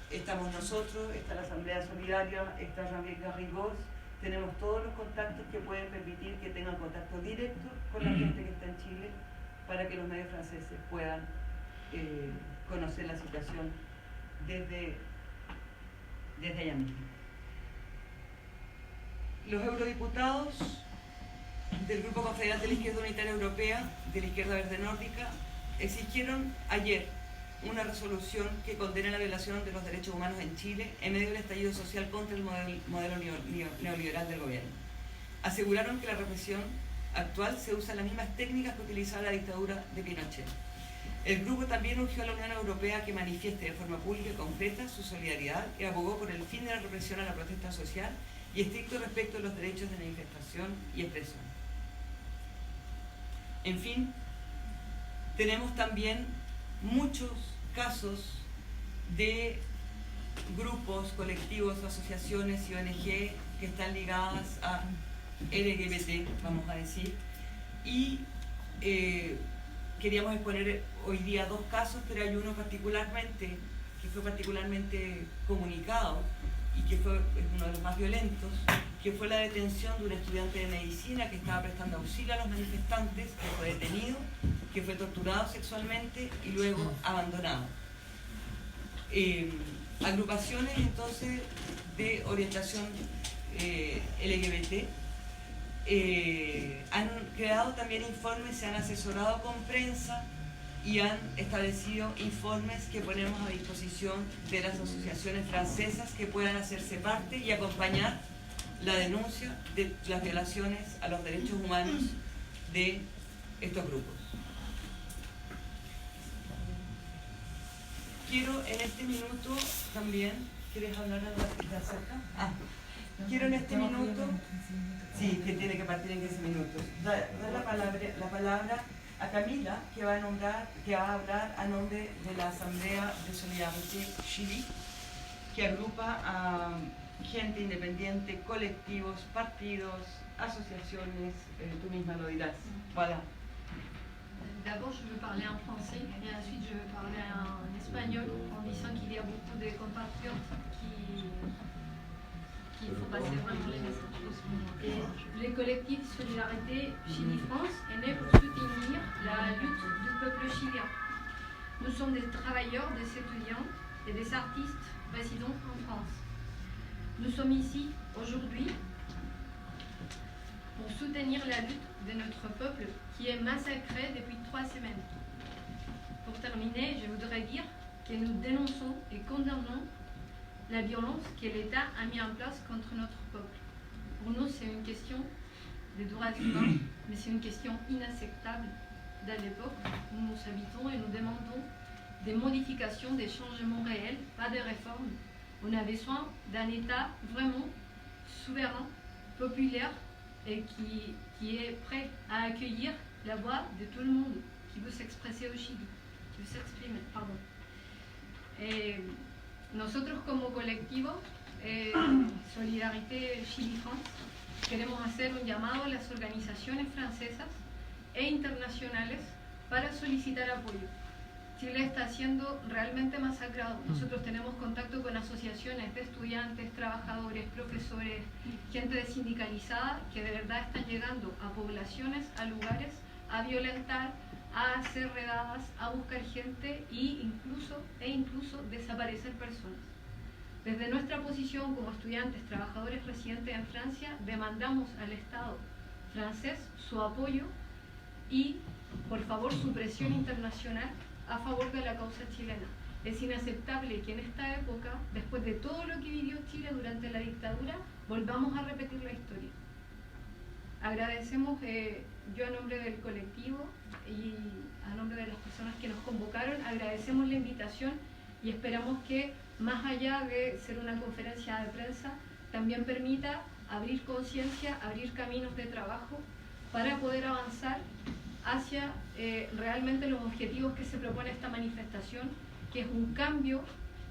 estamos nosotros, está la Asamblea Solidaria, está Jean-Pierre Garrigós. Tenemos todos los contactos que pueden permitir que tengan contacto directo con la gente que está en Chile para que los medios franceses puedan conocer la situación desde allá mismo. Los eurodiputados del Grupo Confederal de la Izquierda Unitaria Europea, de la Izquierda Verde Nórdica, exigieron ayer una resolución que condena la violación de los derechos humanos en Chile en medio del estallido social contra el modelo neoliberal del gobierno. Aseguraron que la represión actual se usa las mismas técnicas que utilizaba la dictadura de Pinochet. El grupo también urgió a la Unión Europea que manifieste de forma pública y concreta su solidaridad y abogó por el fin de la represión a la protesta social y estricto respeto de los derechos de manifestación y expresión. En fin, tenemos también muchos casos de grupos, colectivos, asociaciones y ONG que están ligadas a LGBT, vamos a decir, y queríamos exponer hoy día dos casos, pero hay uno que fue particularmente comunicado y que fue uno de los más violentos, que fue la detención de un estudiante de medicina que estaba prestando auxilio a los manifestantes, que fue detenido, que fue torturado sexualmente y luego abandonado. Agrupaciones entonces de orientación LGBT han creado también informes, se han asesorado con prensa y han establecido informes que ponemos a disposición de las asociaciones francesas que puedan hacerse parte y acompañar la denuncia de las violaciones a los derechos humanos de estos grupos. Quiero en este minuto también, ¿quieres hablar de acerca? Quiero en este minuto, sí, que tiene que partir en 15 minutos, dar la palabra a Camila, que va a hablar a nombre de la Asamblea de Solidarité Chili, que agrupa a gente independiente, colectivos, partidos, asociaciones, tú misma lo dirás. Voilà. D'abord, je veux parler en français et ensuite je veux parler en espagnol en disant qu'il y a beaucoup de compatriotes qui font passer vraiment les messages. Et le collectif Solidarité Chili-France est né pour soutenir la lutte du peuple chilien. Nous sommes des travailleurs, des étudiants et des artistes résidant en France. Nous sommes ici aujourd'hui pour soutenir la lutte de notre peuple qui est massacré depuis 3 semaines. Pour terminer, je voudrais dire que nous dénonçons et condamnons la violence que l'État a mis en place contre notre peuple. Pour nous, c'est une question des droits humains, mais c'est une question inacceptable dans l'époque où nous habitons et nous demandons des modifications, des changements réels, pas des réformes. On a besoin d'un État vraiment souverain, populaire et qui est prêt à accueillir la voix de tout le monde qui veut s'exprimer au Chili, qui veut s'exprimer, pardon. Nosotros como colectivo Solidarité Chili-France queremos hacer un llamado a las organizaciones francesas e internacionales para solicitar apoyo. Chile está siendo realmente masacrado. Nosotros tenemos contacto con asociaciones de estudiantes, trabajadores, profesores, gente sindicalizada que de verdad están llegando a poblaciones, a lugares, a violentar, a hacer redadas, a buscar gente e incluso desaparecer personas. Desde nuestra posición como estudiantes, trabajadores residentes en Francia, demandamos al Estado francés su apoyo y, por favor, su presión internacional a favor de la causa chilena. Es inaceptable que en esta época, después de todo lo que vivió Chile durante la dictadura, volvamos a repetir la historia. Agradecemos, yo a nombre del colectivo y a nombre de las personas que nos convocaron, agradecemos la invitación y esperamos que, más allá de ser una conferencia de prensa, también permita abrir conciencia, abrir caminos de trabajo para poder avanzar hacia realmente los objetivos que se propone esta manifestación, que es un cambio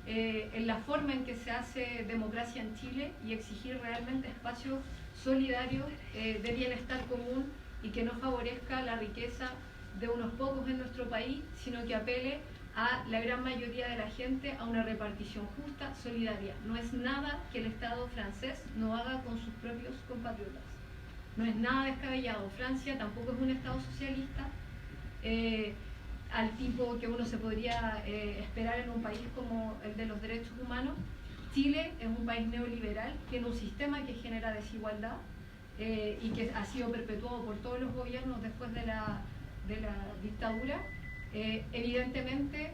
en la forma en que se hace democracia en Chile y exigir realmente espacios solidarios de bienestar común y que no favorezca la riqueza de unos pocos en nuestro país, sino que apele a la gran mayoría de la gente a una repartición justa, solidaria. No es nada que el Estado francés no haga con sus propios compatriotas. No es nada descabellado. Francia tampoco es un Estado socialista al tipo que uno se podría esperar en un país como el de los derechos humanos. Chile es un país neoliberal, tiene un sistema que genera desigualdad y que ha sido perpetuado por todos los gobiernos después de la dictadura. Evidentemente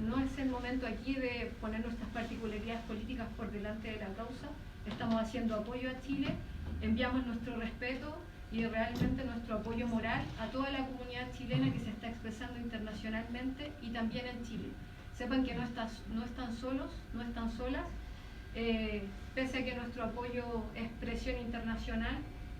no es el momento aquí de poner nuestras particularidades políticas por delante de la causa. Estamos haciendo apoyo a Chile, enviamos nuestro respeto y realmente nuestro apoyo moral a toda la comunidad chilena que se está expresando internacionalmente y también en Chile. Sepan que no están solos, no están solas, pese a que nuestro apoyo es presión internacional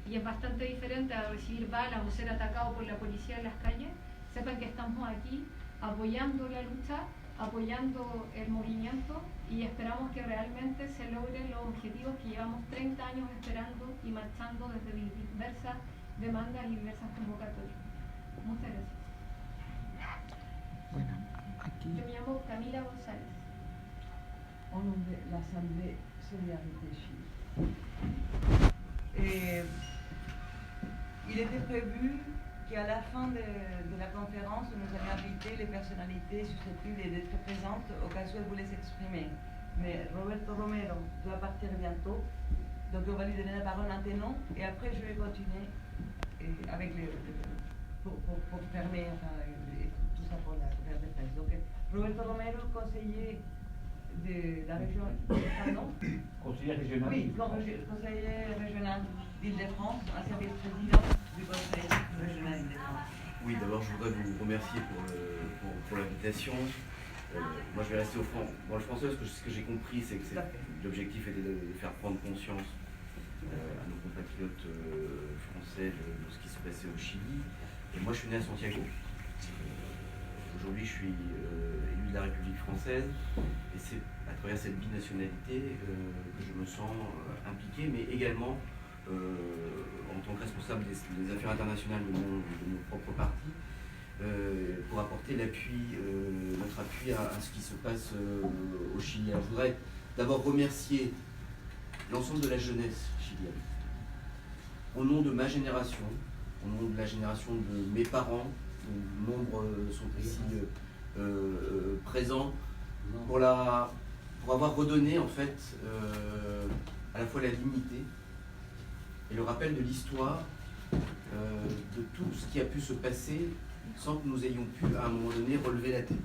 y es bastante diferente a recibir balas o ser atacado por la policía en las calles. Sepan que estamos aquí apoyando la lucha apoyando el movimiento y esperamos que realmente se logren los objetivos que llevamos 30 años esperando y marchando desde diversas demandas y diversas convocatorias. Muchas gracias. Bueno, aquí. Yo me llamo Camila González. Au nom de l'Assemblée Solidarité Chili. Il était prévu qu'à la fin de la conférence, nous allions inviter les personnalités susceptibles d'être présentes au cas où elles voulaient s'exprimer. Mais Roberto Romero doit partir bientôt, donc on va lui donner la parole maintenant et après je vais continuer avec pour fermer tout ça pour la conférence de presse. Donc Roberto Romero, conseiller de la région, pardon? Conseiller régional. Oui, conseiller régional d'Île-de-France, ancien vice-président du conseil régional d'Île-de-France. Oui, d'abord je voudrais vous remercier pour l'invitation. Moi je vais rester dans le français parce que ce que j'ai compris c'est que l'objectif était de faire prendre conscience à nos compatriotes français de ce qui se passait au Chili. Et moi je suis né à Santiago. Aujourd'hui je suis élu de la République française et c'est à travers cette binationalité que je me sens impliqué, mais également en tant que responsable des affaires internationales de mon propre parti, pour apporter notre appui à ce qui se passe au Chili. Alors, je voudrais d'abord remercier l'ensemble de la jeunesse chilienne, au nom de ma génération, au nom de la génération de mes parents, dont nombre sont ici présents, pour avoir redonné en fait à la fois la dignité et le rappel de l'histoire de tout ce qui a pu se passer sans que nous ayons pu à un moment donné relever la tête.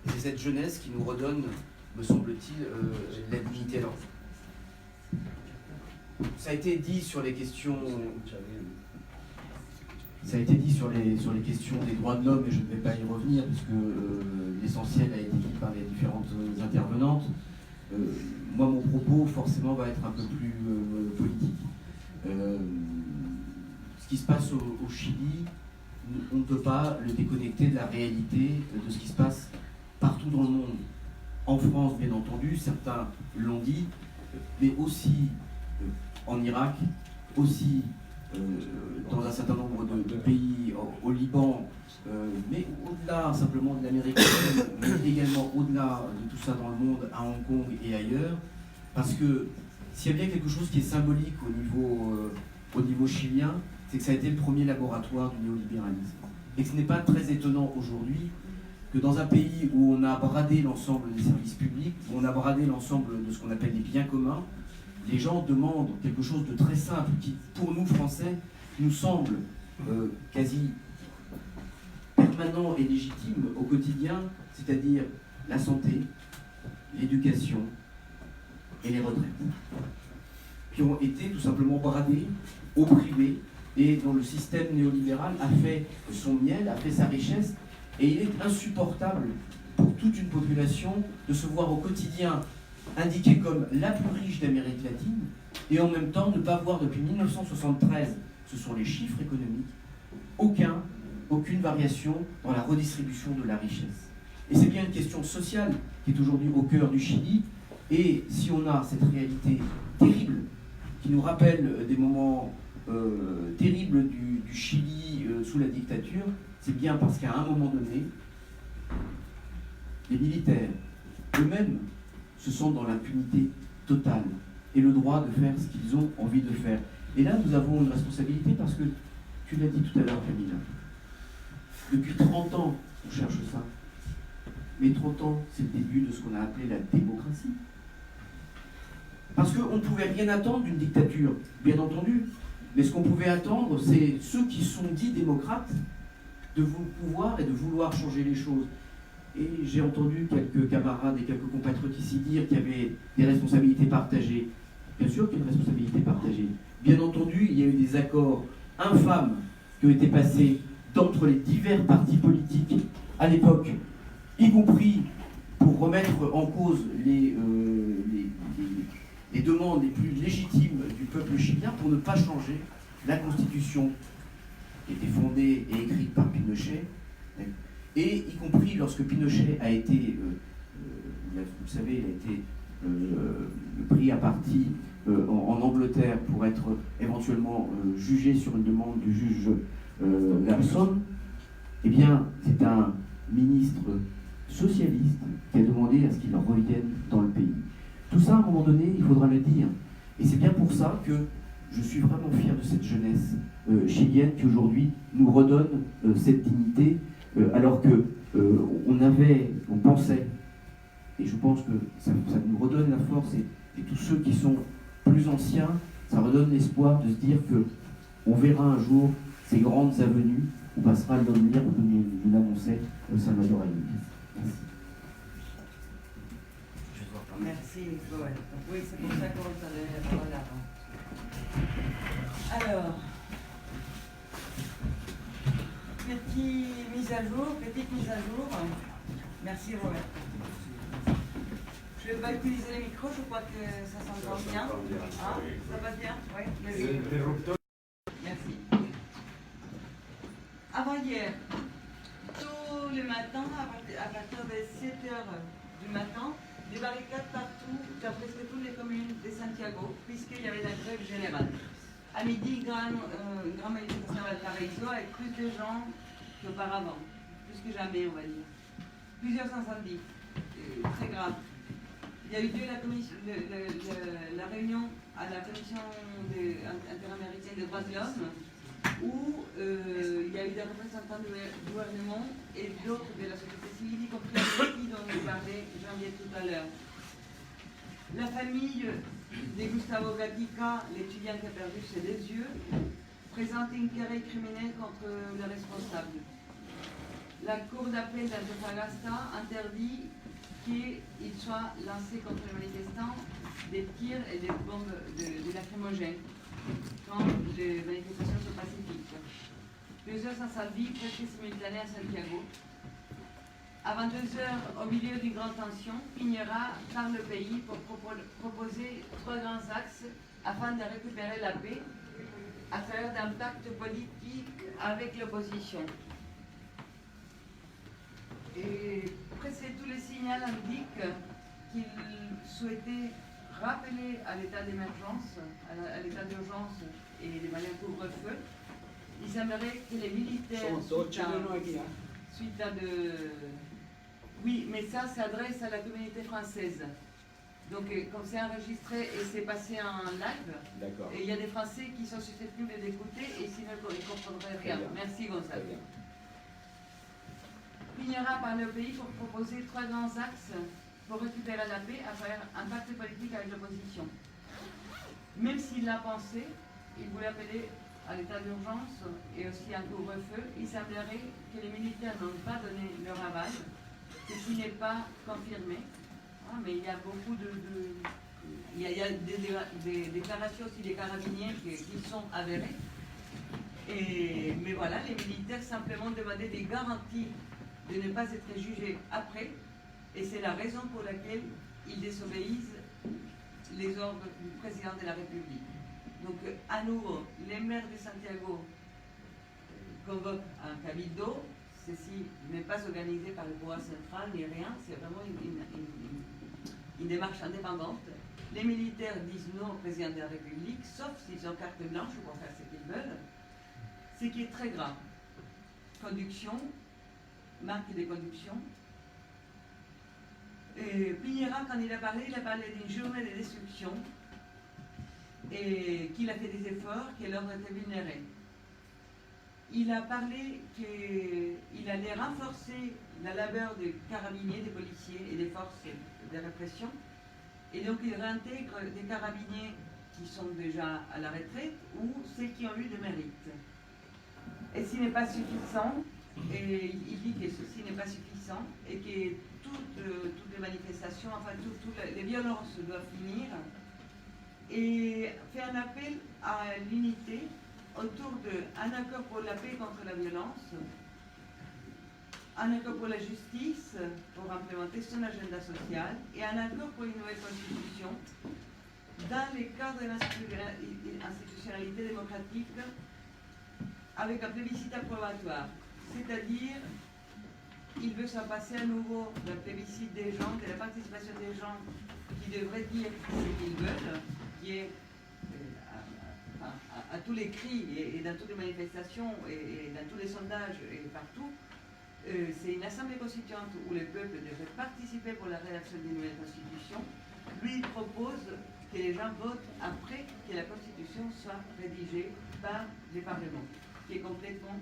Et c'est cette jeunesse qui nous redonne, me semble-t-il, la dignité. Alors, ça a été dit sur les questions. Ça a été dit sur les questions des droits de l'homme et je ne vais pas y revenir puisque l'essentiel a été dit par les différentes intervenantes. Moi, mon propos forcément va être un peu plus politique. Ce qui se passe au Chili, on ne peut pas le déconnecter de la réalité de ce qui se passe partout dans le monde. En France, bien entendu, certains l'ont dit, mais aussi en Irak, aussi dans un certain nombre de pays, au Liban, mais au-delà simplement de l'Amérique latine, mais également au-delà de tout ça dans le monde, à Hong Kong et ailleurs, parce que s'il y a bien quelque chose qui est symbolique au niveau chilien, c'est que ça a été le premier laboratoire du néolibéralisme. Et que ce n'est pas très étonnant aujourd'hui que dans un pays où on a bradé l'ensemble des services publics, où on a bradé l'ensemble de ce qu'on appelle les biens communs, les gens demandent quelque chose de très simple qui, pour nous Français, nous semble quasi permanent et légitime au quotidien, c'est-à-dire la santé, l'éducation et les retraites, qui ont été tout simplement bradés au privé et dont le système néolibéral a fait son miel, a fait sa richesse, et il est insupportable pour toute une population de se voir au quotidien indiquée comme la plus riche d'Amérique latine, et en même temps ne pas voir depuis 1973, ce sont les chiffres économiques, aucune variation dans la redistribution de la richesse. Et c'est bien une question sociale qui est aujourd'hui au cœur du Chili, et si on a cette réalité terrible, qui nous rappelle des moments terribles du Chili sous la dictature, c'est bien parce qu'à un moment donné, les militaires eux-mêmes se sentent dans l'impunité totale et le droit de faire ce qu'ils ont envie de faire. Et là, nous avons une responsabilité parce que, tu l'as dit tout à l'heure, Camilla, depuis 30 ans, on cherche ça. Mais 30 ans, c'est le début de ce qu'on a appelé la démocratie. Parce qu'on ne pouvait rien attendre d'une dictature, bien entendu. Mais ce qu'on pouvait attendre, c'est ceux qui sont dits démocrates de pouvoir et de vouloir changer les choses. Et j'ai entendu quelques camarades et quelques compatriotes ici dire qu'il y avait des responsabilités partagées. Bien sûr qu'il y a une responsabilité partagée. Bien entendu, il y a eu des accords infâmes qui ont été passés d'entre les divers partis politiques à l'époque, y compris pour remettre en cause les demandes les plus légitimes du peuple chilien pour ne pas changer la constitution qui était fondée et écrite par Pinochet, et y compris lorsque Pinochet a été vous le savez, il a été pris à partie en Angleterre pour être éventuellement jugé sur une demande du juge Lapson, eh bien, c'est un ministre socialiste qui a demandé à ce qu'il revienne dans le pays. Tout ça, à un moment donné, il faudra le dire. Et c'est bien pour ça que je suis vraiment fier de cette jeunesse chilienne qui aujourd'hui nous redonne cette dignité, alors que on pensait, et je pense que ça nous redonne la force, et tous ceux qui sont plus anciens, ça redonne l'espoir de se dire que on verra un jour ces grandes avenues où passera l'homme libre, comme nous l'annonçait Salvador Allende. Merci. Merci, Joël. Oui, c'est pour ça qu'on t'a donné la parole avant. Alors, petite mise à jour. Merci, Robert. Je vais utiliser les micros, je crois que ça s'entend bien. Ah, ça va bien? Oui. Merci. Avant-hier, tous les matins, à partir de 7h du matin, des barricades partout, dans presque toutes les communes de Santiago, puisqu'il y avait la grève générale. À midi, une grande manifestation à Valparaiso avec plus de gens qu'auparavant, plus que jamais, on va dire. Plusieurs incendies, très graves. Il y a eu la réunion à la Commission interaméricaine des droits de l'homme, où il y a eu des représentants du gouvernement et d'autres de la société civile, y compris Amnesty dont nous parlait Jean-Pierre tout à l'heure. La famille de Gustavo Gatica, l'étudiant qui a perdu ses 2 yeux, présente une querelle criminelle contre le responsable. La cour d'appel d'Antofagasta interdit qu'il soit lancé contre les manifestants des tirs et des bombes de lacrymogènes quand les manifestations sont pacifiques. Plusieurs incendies presque simultanés à Santiago. À 22h, au milieu d'une grande tension, Piñera part le pays pour proposer 3 grands axes afin de récupérer la paix à travers d'un pacte politique avec l'opposition. Et presque tous les signaux indiquent qu'il souhaitait rappeler à l'état d'émergence, à l'état d'urgence et de manière couvre-feu. Il semblerait que les militaires, suite à de... Oui, mais ça s'adresse à la communauté française. Donc, comme c'est enregistré et c'est passé en live, et il y a des Français qui sont susceptibles d'écouter et sinon ils ne comprendraient rien. Merci, Gonzalo. Piñera parle au pays pour proposer 3 grands axes pour récupérer la paix à travers un pacte politique avec l'opposition. Même s'il l'a pensé, il voulait appeler à l'état d'urgence et aussi un couvre-feu. Il semblerait que les militaires n'ont pas donné leur aval, ceci n'est pas confirmé. Ah, mais il y a beaucoup il y a des déclarations aussi des carabiniers qui sont avérées. Mais voilà, les militaires simplement demandaient des garanties de ne pas être jugés après, et c'est la raison pour laquelle ils désobéissent les ordres du président de la République. Donc, à nouveau, les maires de Santiago convoquent un cabildo. Ceci n'est pas organisé par le pouvoir central ni rien, c'est vraiment une démarche indépendante. Les militaires disent non au président de la République, sauf s'ils ont carte blanche pour faire ce qu'ils veulent, ce qui est très grave. Conduction, marque de conduction. Et Piñera, quand il a parlé d'une journée de destruction et qu'il a fait des efforts, que l'ordre était vulnéré. Il a parlé qu'il allait renforcer la labeur des carabiniers, des policiers et des forces de répression. Et donc il réintègre des carabiniers qui sont déjà à la retraite ou ceux qui ont eu de mérite. Et ce n'est pas suffisant, et il dit que ceci n'est pas suffisant et que toutes les manifestations, enfin toutes les violences doivent finir, et fait un appel à l'unité autour d'un accord pour la paix contre la violence, un accord pour la justice pour implémenter son agenda social et un accord pour une nouvelle constitution dans les cadres de l'institutionnalité démocratique avec un plébiscite approbatoire, c'est-à-dire il veut s'en passer à nouveau d'un plébiscite des gens, de la participation des gens qui devraient dire ce qu'ils veulent, qui est à tous les cris et dans toutes les manifestations et dans tous les sondages et partout. C'est une assemblée constituante où le peuple devrait participer pour la rédaction d'une nouvelle constitution. Lui, il propose que les gens votent après que la constitution soit rédigée par les parlements, qui est complètement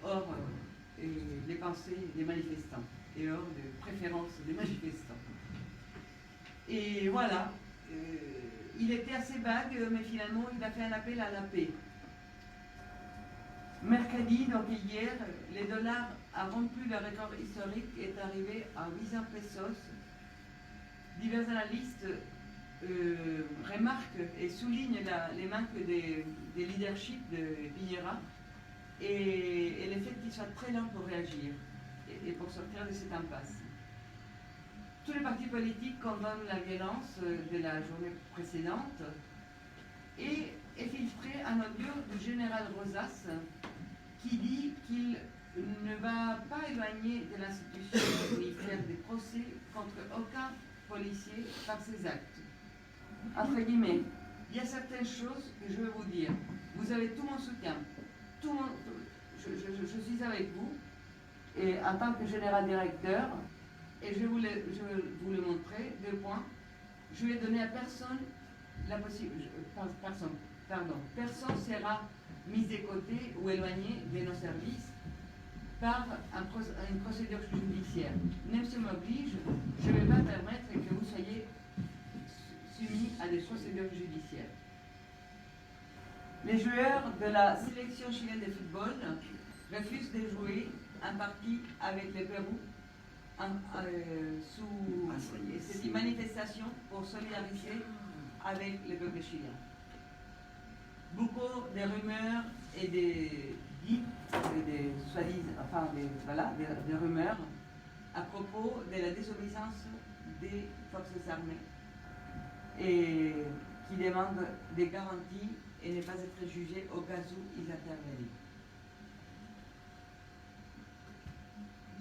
hors des pensées des manifestants et hors des préférences des manifestants. Et voilà, il était assez vague, mais finalement, il a fait un appel à la paix. Mercredi, donc hier, le dollar a rompu le record historique et est arrivé à 800 pesos. Divers analystes remarquent et soulignent les manques de leadership de Piñera et le fait qu'il soit très lent pour réagir et pour sortir de cette impasse. Tous les partis politiques condamnent la violence de la journée précédente et est filtré un audio du général Rosas qui dit qu'il ne va pas éloigner de l'institution ni faire des procès contre aucun policier par ses actes. Entre guillemets, il y a certaines choses que je veux vous dire. Vous avez tout mon soutien. Je suis avec vous et en tant que général directeur, et je vais vous le montrer, 2 points. Je vais donner à personne la possibilité. Personne sera mis de côté ou éloigné de nos services par une procédure judiciaire. Même si on m'oblige, je ne vais pas permettre que vous soyez soumis à des procédures judiciaires. Les joueurs de la sélection chilienne de football refusent de jouer un parti avec le Pérou c'est une manifestation pour solidariser avec le peuple chilien. Beaucoup de rumeurs et des rumeurs à propos de la désobéissance des forces armées et qui demandent des garanties et ne pas être jugés au cas où ils interviennent.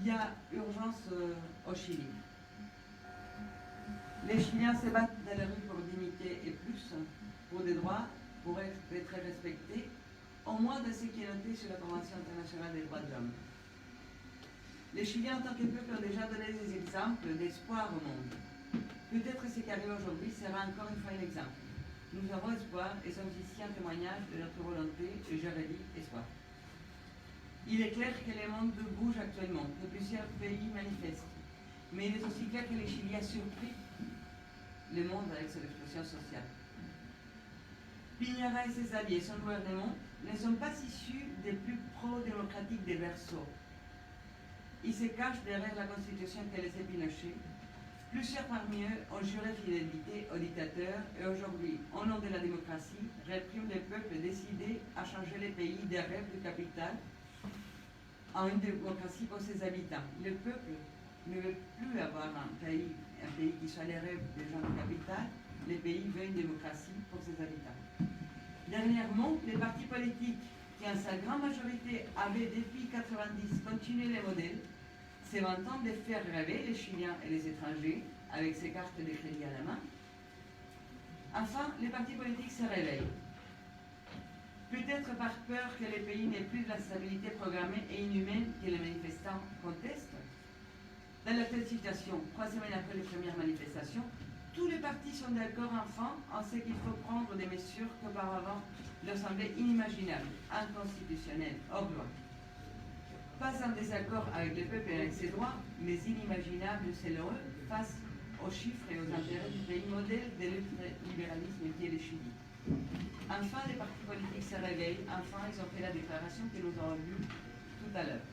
Il y a urgence au Chili. Les Chiliens se battent dans la rue pour dignité et plus, pour des droits, pour être respectés, au moins de ce qui est noté sur la Convention internationale des droits de l'homme. Les Chiliens, en tant que peuple, ont déjà donné des exemples d'espoir au monde. Peut-être ce qui arrive aujourd'hui sera encore une fois un exemple. Nous avons espoir et sommes ici un témoignage de notre volonté, et je redis, espoir. Il est clair que le monde bouge actuellement, que plusieurs pays manifestent. Mais il est aussi clair que le Chili a surpris le monde avec son explosion sociale. Piñera et ses alliés, son gouvernement, ne sont pas issus des plus pro-démocratiques des berceaux. Ils se cachent derrière la constitution qu'a laissée Pinochet. Plusieurs parmi eux ont juré fidélité au dictateur et aujourd'hui, au nom de la démocratie, répriment le peuple décidé à changer les pays des rêves du capital en une démocratie pour ses habitants. Le peuple ne veut plus avoir un pays qui soit les rêves des gens du capital. Le pays veut une démocratie pour ses habitants. Dernièrement, les partis politiques qui en sa grande majorité avaient depuis 1990 continué les modèles, se vantant de faire rêver les Chiliens et les étrangers avec ces cartes de crédit à la main. Enfin, les partis politiques se réveillent. Peut-être par peur que le pays n'ait plus de la stabilité programmée et inhumaine que les manifestants contestent. Dans l'actuelle situation, 3 semaines après les premières manifestations, tous les partis sont d'accord enfin en ce qu'il faut prendre des mesures qu'auparavant leur semblaient inimaginables, inconstitutionnelles, hors loi. Pas en désaccord avec le peuple et avec ses droits, mais inimaginables selon eux face aux chiffres et aux intérêts du pays modèle de l'ultralibéralisme qui est le Chili. Enfin, les partis politiques se réveillent, enfin ils ont fait la déclaration que nous avons vue tout à l'heure.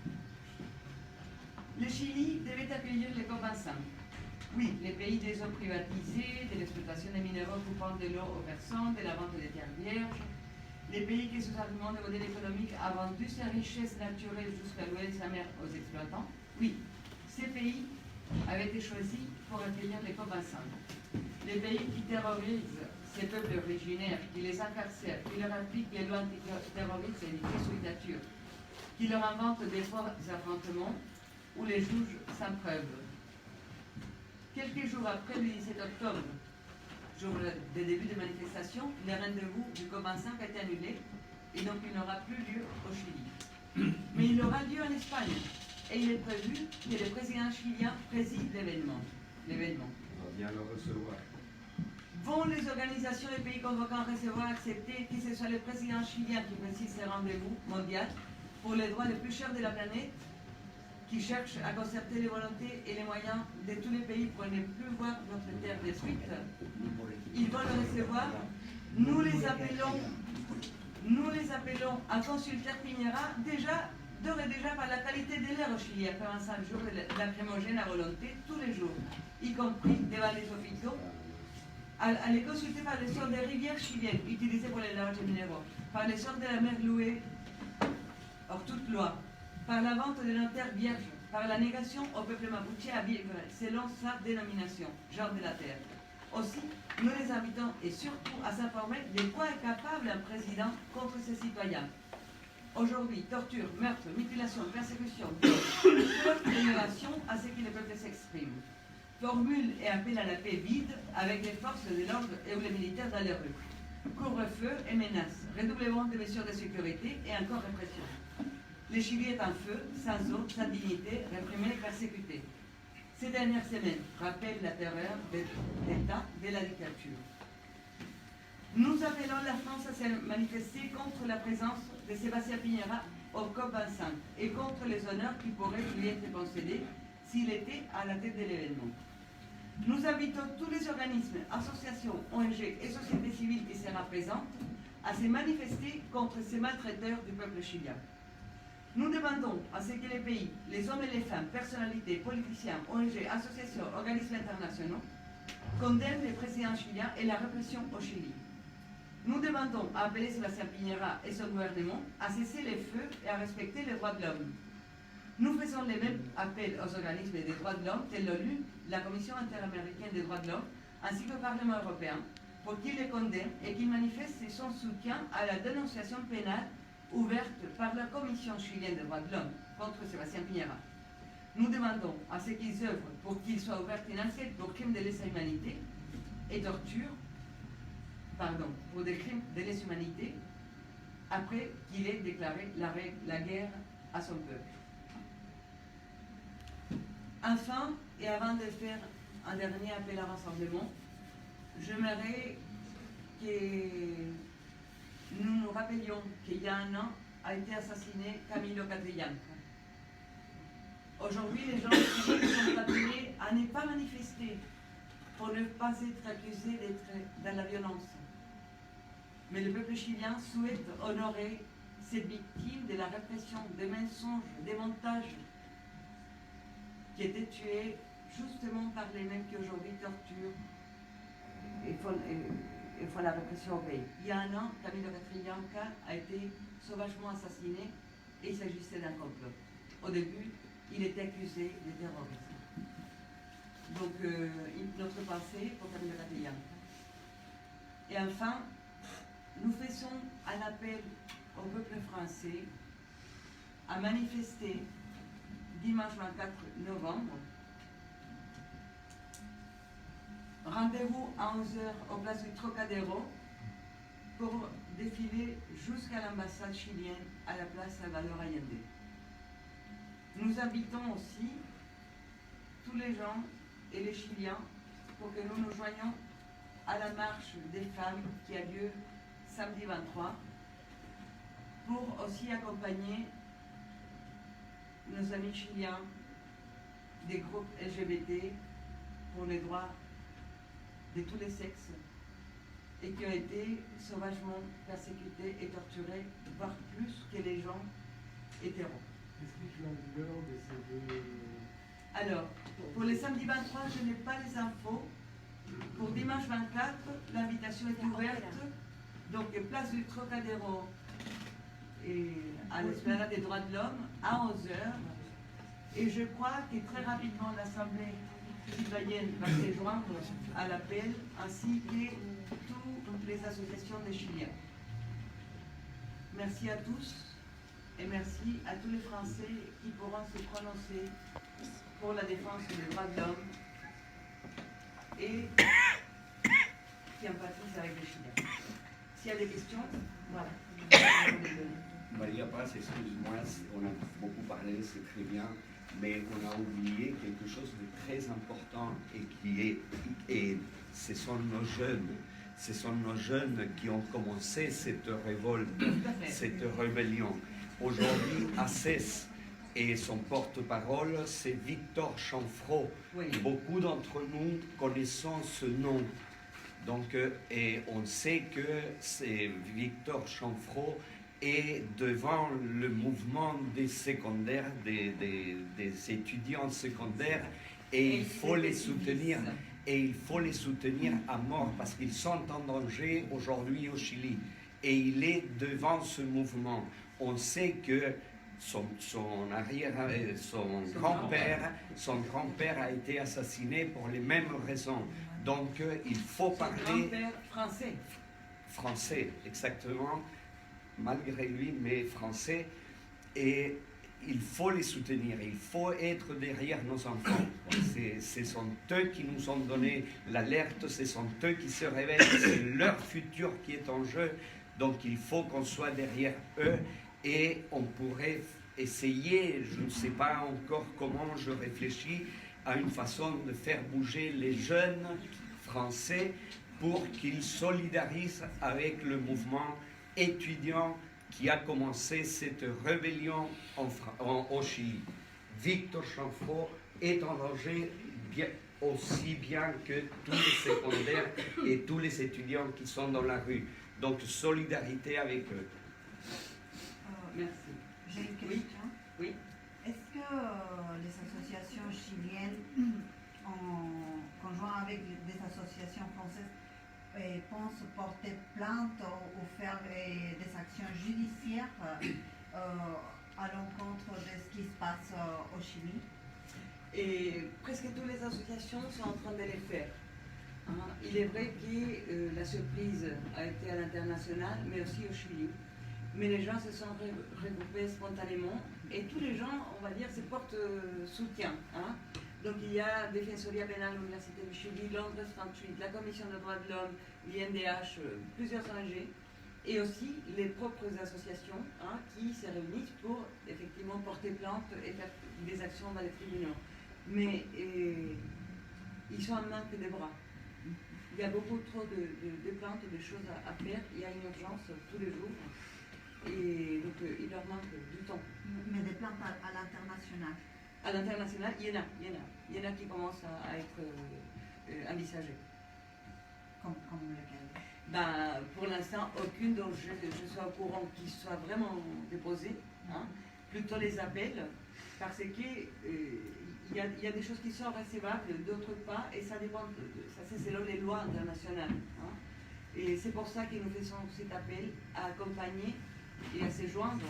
Le Chili devait accueillir les COP25. Oui, les pays des eaux privatisées, de l'exploitation des minéraux coupant de l'eau aux personnes, de la vente des terres vierges, les pays qui, sous argument de modèle économique, a vendu ses richesses naturelles jusqu'à l'ouest de sa mer aux exploitants. Oui, ces pays avaient été choisis pour accueillir les COP25. Les pays qui terrorisent ces peuples originaires, qui les incarcèrent, qui leur appliquent les lois antiterroristes et les dictatures, qui leur inventent des forts affrontements, où les juges sans preuve. Quelques jours après le 17 octobre, jour des débuts des manifestations, le rendez-vous du COP25 a été annulé et donc il n'aura plus lieu au Chili. Mais il aura lieu en Espagne et il est prévu que le président chilien préside l'événement. On va bien le recevoir. Vont les organisations et pays convoquants recevoir accepter que ce soit le président chilien qui préside ce rendez-vous mondial pour les droits les plus chers de la planète, qui cherche à concerter les volontés et les moyens de tous les pays pour ne plus voir notre terre détruite? Ils vont le recevoir. Nous les appelons à consulter Piñera d'ores et déjà par la qualité de l'air au Chili, après 25 jours de lacrymogène à volonté, tous les jours, y compris devant les hôpitaux, à les consulter par les sorts des rivières chiliennes utilisées pour les lavages minéraux, par les sorts de la mer louée, hors toute loi, par la vente de nos terres vierges, par la négation au peuple mapuche à vivre selon sa dénomination, genre de la terre. Aussi, nous les invitons et surtout à s'informer de quoi est capable un président contre ses citoyens. Aujourd'hui, torture, meurtre, mutilation, persécution, violation à ce que le peuple s'exprime. Formule et appel à la paix vide avec les forces de l'ordre et ou les militaires dans les rues. Couvre-feu et menaces, redoublement des mesures de sécurité et encore répression. Le Chili est en feu, sans eau, sans dignité, réprimé, persécuté. Ces dernières semaines rappellent la terreur d'État de la dictature. Nous appelons la France à se manifester contre la présence de Sébastien Piñera au COP25 et contre les honneurs qui pourraient lui être concédés s'il était à la tête de l'événement. Nous invitons tous les organismes, associations, ONG et sociétés civiles qui seront présentes à se manifester contre ces maltraiteurs du peuple chilien. Nous demandons à ce que les pays, les hommes et les femmes, personnalités, politiciens, ONG, associations, organismes internationaux condamnent les présidents chiliens et la répression au Chili. Nous demandons à appeler Sébastien Piñera et son gouvernement à cesser les feux et à respecter les droits de l'homme. Nous faisons les mêmes appels aux organismes des droits de l'homme tels l'ONU, la Commission interaméricaine des droits de l'homme, ainsi que le Parlement européen, pour qu'ils les condamnent et qu'ils manifestent son soutien à la dénonciation pénale ouverte par la Commission chilienne des droits de l'homme contre Sébastien Piñera. Nous demandons à ce qu'ils œuvrent pour qu'il soit ouvert une enquête pour crimes de lèse-humanité et torture, pour des crimes de lèse-humanité, après qu'il ait déclaré la guerre à son peuple. Enfin, et avant de faire un dernier appel à rassemblement, j'aimerais que nous nous rappelions qu'il y a un an a été assassiné Camilo Catrillanca. Aujourd'hui, les gens sont appelés à ne pas manifester pour ne pas être accusés d'être dans la violence. Mais le peuple chilien souhaite honorer ces victimes de la répression, des mensonges, des montages, qui étaient tués justement par les mêmes qui aujourd'hui torturent et font la répression au pays. Il y a un an, Camilo Catrillanca a été sauvagement assassiné et il s'agissait d'un complot. Au début, il était accusé de terrorisme. Donc, notre pensée pour Camilo Catrillanca. Et enfin, nous faisons un appel au peuple français à manifester dimanche 24 novembre. Rendez-vous à 11h au place du Trocadéro pour défiler jusqu'à l'ambassade chilienne à la place Salvador Allende. Nous invitons aussi tous les gens et les Chiliens pour que nous nous joignions à la marche des femmes qui a lieu samedi 23 pour aussi accompagner nos amis chiliens des groupes LGBT pour les droits de tous les sexes et qui ont été sauvagement persécutés et torturés, voire plus que les gens hétéros. Explique l'ampleur de ces deux... Alors, pour le samedi 23, je n'ai pas les infos. Pour dimanche 24, l'invitation est ouverte. Donc, place du Trocadéro et à l'Esplanade des droits de l'homme à 11h. Et je crois que très rapidement, l'Assemblée citoyenne va se joindre à l'appel, ainsi que toutes les associations des Chiliens. Merci à tous Et merci à tous les Français qui pourront se prononcer pour la défense des droits de l'homme et qui empathisent avec les Chiliens. S'il y a des questions, voilà. Maria Paz, excuse-moi, on a beaucoup parlé, c'est très bien, mais on a oublié quelque chose de très important et ce sont nos jeunes. Ce sont nos jeunes qui ont commencé cette révolte, cette rébellion. Aujourd'hui, ACES et son porte-parole, c'est Victor Chanfraud. Oui. Beaucoup d'entre nous connaissons ce nom. Donc, et on sait que c'est Victor Chanfraud est devant le mouvement des secondaires, des étudiants secondaires, et il faut les soutenir. Et il faut les soutenir à mort parce qu'ils sont en danger aujourd'hui au Chili. Et il est devant ce mouvement. On sait que son grand-père a été assassiné pour les mêmes raisons. Donc il faut parler... Grand-père français. Français, exactement. Malgré lui, mais français. Et il faut les soutenir, il faut être derrière nos enfants. Ce sont eux qui nous ont donné l'alerte, ce sont eux qui se réveillent, c'est leur futur qui est en jeu. Donc il faut qu'on soit derrière eux et on pourrait essayer, je ne sais pas encore comment, je réfléchis à une façon de faire bouger les jeunes français pour qu'ils solidarisent avec le mouvement étudiant qui a commencé cette rébellion au Chili. Victor Chanfraud est en danger aussi bien que tous les secondaires et tous les étudiants qui sont dans la rue. Donc, solidarité avec eux. Merci. J'ai une question. Oui. Est-ce que les associations chiliennes, en conjoint avec des associations françaises, pensent porter plainte ou faire des actions judiciaires à l'encontre de ce qui se passe au Chili? Et presque toutes les associations sont en train de les faire. Il est vrai que la surprise a été à l'international, mais aussi au Chili. Mais les gens se sont regroupés spontanément et tous les gens, on va dire, se portent soutien. Donc il y a Defensoria Penal, l'Université du Chili, Londres 38, la Commission des droits de l'homme, l'INDH, plusieurs ONG, et aussi les propres associations qui se réunissent pour effectivement porter plainte et faire des actions dans les tribunaux. Mais ils sont en manque de bras. Il y a beaucoup trop de plaintes, de choses à faire, il y a une urgence tous les jours, et donc il leur manque du temps. Mais des plaintes à l'international? À l'international, il y en a qui commencent à être envisagées. Comme lequel? Pour l'instant, aucune dont je sois au courant qui soit vraiment déposée. Plutôt les appels, parce que il y a des choses qui sont recevables, d'autres pas, et ça dépend, ça c'est selon les lois internationales. Et c'est pour ça que nous faisons cet appel à accompagner et à se joindre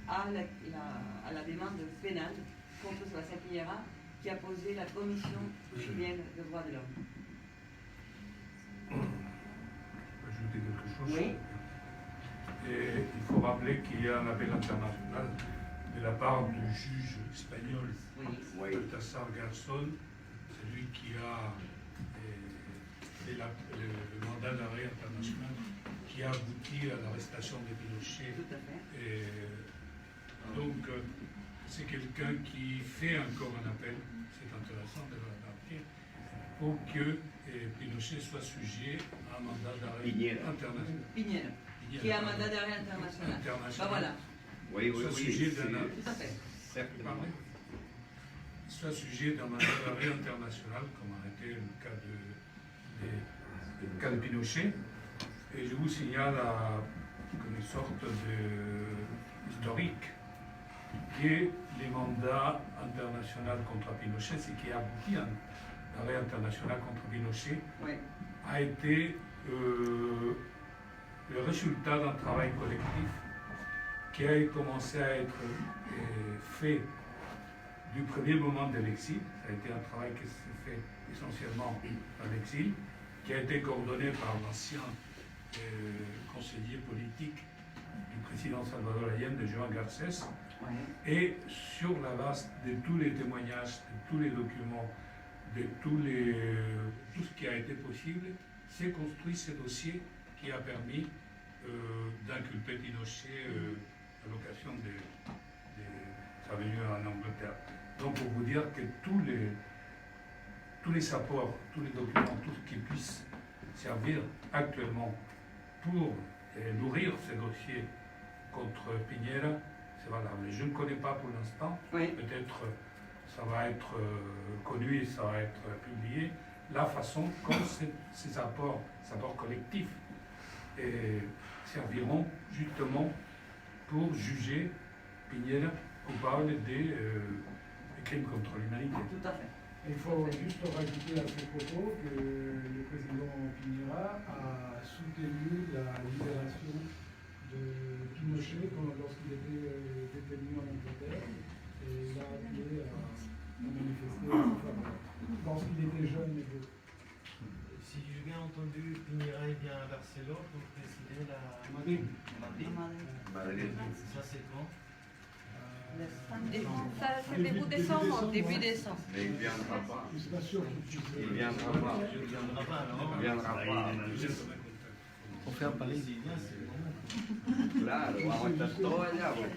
à la demande pénale contre Sebastián Piñera, qui a posé la Commission chilienne des droits de l'homme. Ajouter quelque chose? Oui. Et il faut rappeler qu'il y a un appel international de la part du juge espagnol, Baltasar Garzón, celui qui a fait le mandat d'arrêt international qui a abouti à l'arrestation de Pinochet. Et donc, c'est quelqu'un qui fait encore un appel, c'est intéressant de le remarquer, pour que Pinochet soit sujet à un mandat d'arrêt international. Piñera, qui a un mandat d'arrêt international. Voilà. Oui, sujet d'un tout à fait. Soit sujet d'un mandat d'arrêt international, comme a été le cas de Pinochet. Et je vous signale comme une sorte d'historique que les mandats internationaux contre Pinochet, ce qui a abouti à un arrêt international contre Pinochet, a été le résultat d'un travail collectif qui a commencé à être fait du premier moment de l'exil. Ça a été un travail qui s'est fait essentiellement à l'exil, qui a été coordonné par l'ancien conseiller politique du président Salvador Allende, de Joan Garcés, et sur la base de tous les témoignages, de tous les documents, de tout ce qui a été possible, s'est construit ce dossier qui a permis d'inculper Pinochet à l'occasion de sa venue en Angleterre. Donc pour vous dire que tous les apports, tous les documents, tout ce qui puisse servir actuellement pour nourrir ce dossier contre Piñera, c'est valable. Je ne connais pas pour l'instant, peut-être ça va être connu et ça va être publié, la façon comme ces apports collectifs serviront justement pour juger Piñera coupable des crimes contre l'humanité. Tout à fait. Il faut juste rajouter à ce propos que le président Piñera a soutenu la libération de Pinochet lorsqu'il était détenu en Angleterre et il a appelé à manifester en sa faveur lorsqu'il était jeune et beau. Si j'ai bien entendu, Piñera vient à Barcelone pour présider la Madrid. Ça c'est quand? Ça c'est début décembre, début décembre. Mais il ne viendra pas. Je ne suis pas sûr qu'il puisse. Il ne viendra pas. Il ne viendra pas, non? Il ne viendra pas. Pour faire Paris, c'est bon. Claro, vamos a estar todos allá. Pues.